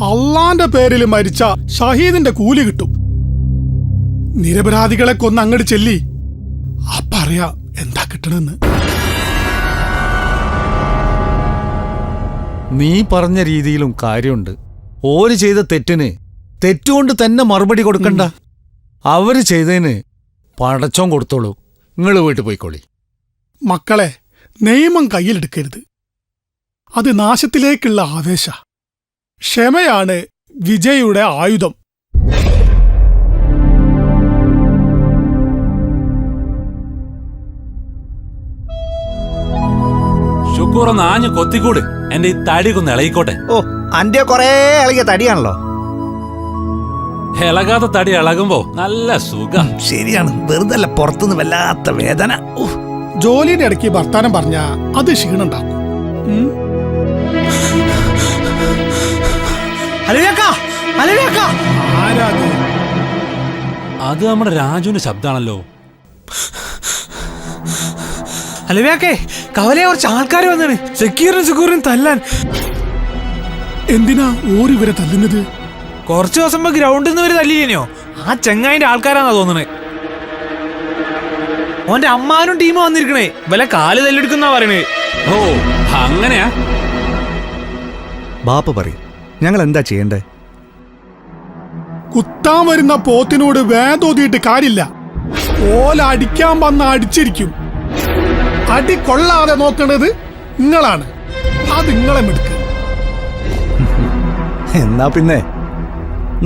B: അള്ളാന്റെ പേരിൽ മരിച്ച ഷഹീദിന്റെ കൂലി കിട്ടും. നിരപരാധികളെ കൊന്ന് അങ്ങോട്ട് ചെല്ലി, അപ്പറിയാ എന്താ കിട്ടണെന്ന്.
I: നീ പറഞ്ഞ രീതിയിലും കാര്യമുണ്ട്. ഓര് ചെയ്ത തെറ്റിന് തെറ്റുകൊണ്ട് തന്നെ മറുപടി കൊടുക്കണ്ട. അവര് ചെയ്തതിന് പടച്ചോൻ കൊടുത്തോളൂ. നിങ്ങള് വീട്ടിൽ പോയിക്കോളി.
B: മക്കളെ, നിയമം കയ്യിലെടുക്കരുത്. അത് നാശത്തിലേക്കുള്ള ആവേശ. ക്ഷമയാണ് വിജയുടെ ആയുധം.
D: ശുക്കൂറൊന്ന് ആഞ്ഞു കൊത്തിക്കൂട്. എന്റെ ഈ തടിയൊന്ന് ഇളകിക്കോട്ടെ.
M: ഓ, അന്റെ കൊറേ ഇളകിയ തടിയാണല്ലോ.
D: ഇളകാത്ത തടി ഇളകുമ്പോ നല്ല സുഖം.
M: ശരിയാണ്, വെറുതല്ല, പുറത്തുനിന്ന് വല്ലാത്ത വേദന.
B: ജോലിയുടെ ഇടയ്ക്ക് വർത്താനം പറഞ്ഞാ അത് ക്ഷീണുണ്ടാക്കും. ആരാത്?
D: അത് നമ്മുടെ രാജുവിന്റെ ശബ്ദമാണല്ലോ.
A: അലവ്യാക്കേ, കവലയെ കുറച്ച് ആൾക്കാർ വന്നാണ് സെക്യൂരിനും തല്ലാൻ.
B: എന്തിനാ ഓര് ഇവരെ തല്ലുന്നത്?
A: കുറച്ചു ദിവസം മുമ്പ് ഗ്രൗണ്ടിൽ നിന്ന് ഇവര് തല്ലില്ലേനോ? ആ ചെങ്ങായിന്റെ ആൾക്കാരാന്നാ തോന്നണേ. ഓന്റെ അമ്മാനും ടീമും വന്നിരിക്കണേ. വല്ല കാല് തല്ലെടുക്കുന്ന പറയണേ.
D: ഓ അങ്ങനെയാ?
M: ബാപ്പ പറയും, ഞങ്ങൾ എന്താ ചെയ്യണ്ടേ?
B: കുത്താൻ വരുന്ന പോത്തിനോട് വേദോതിയിട്ട് കാര്യമില്ല. ഓല അടിക്കാൻ വന്ന അടിച്ചിരിക്കും. അടി കൊള്ളാതെ നോക്കേണ്ടത് നിങ്ങളാണ്. അത് നിങ്ങളെ മെടുക്ക്.
M: എന്നാ പിന്നെ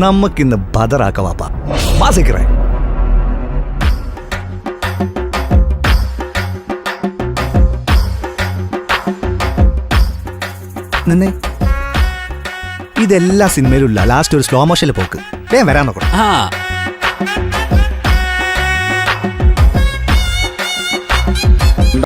M: നമുക്കിന്ന് ബദറാക്ക വാപ്പ. വാസിക്കറേ നിന്നെ ഇതെല്ലാ സിനിമയിലുള്ള ലാസ്റ്റ് ഒരു സ്ലോ മോഷനിൽ പോക്ക്. വേഗം വരാൻ നോക്കണം.
D: ആ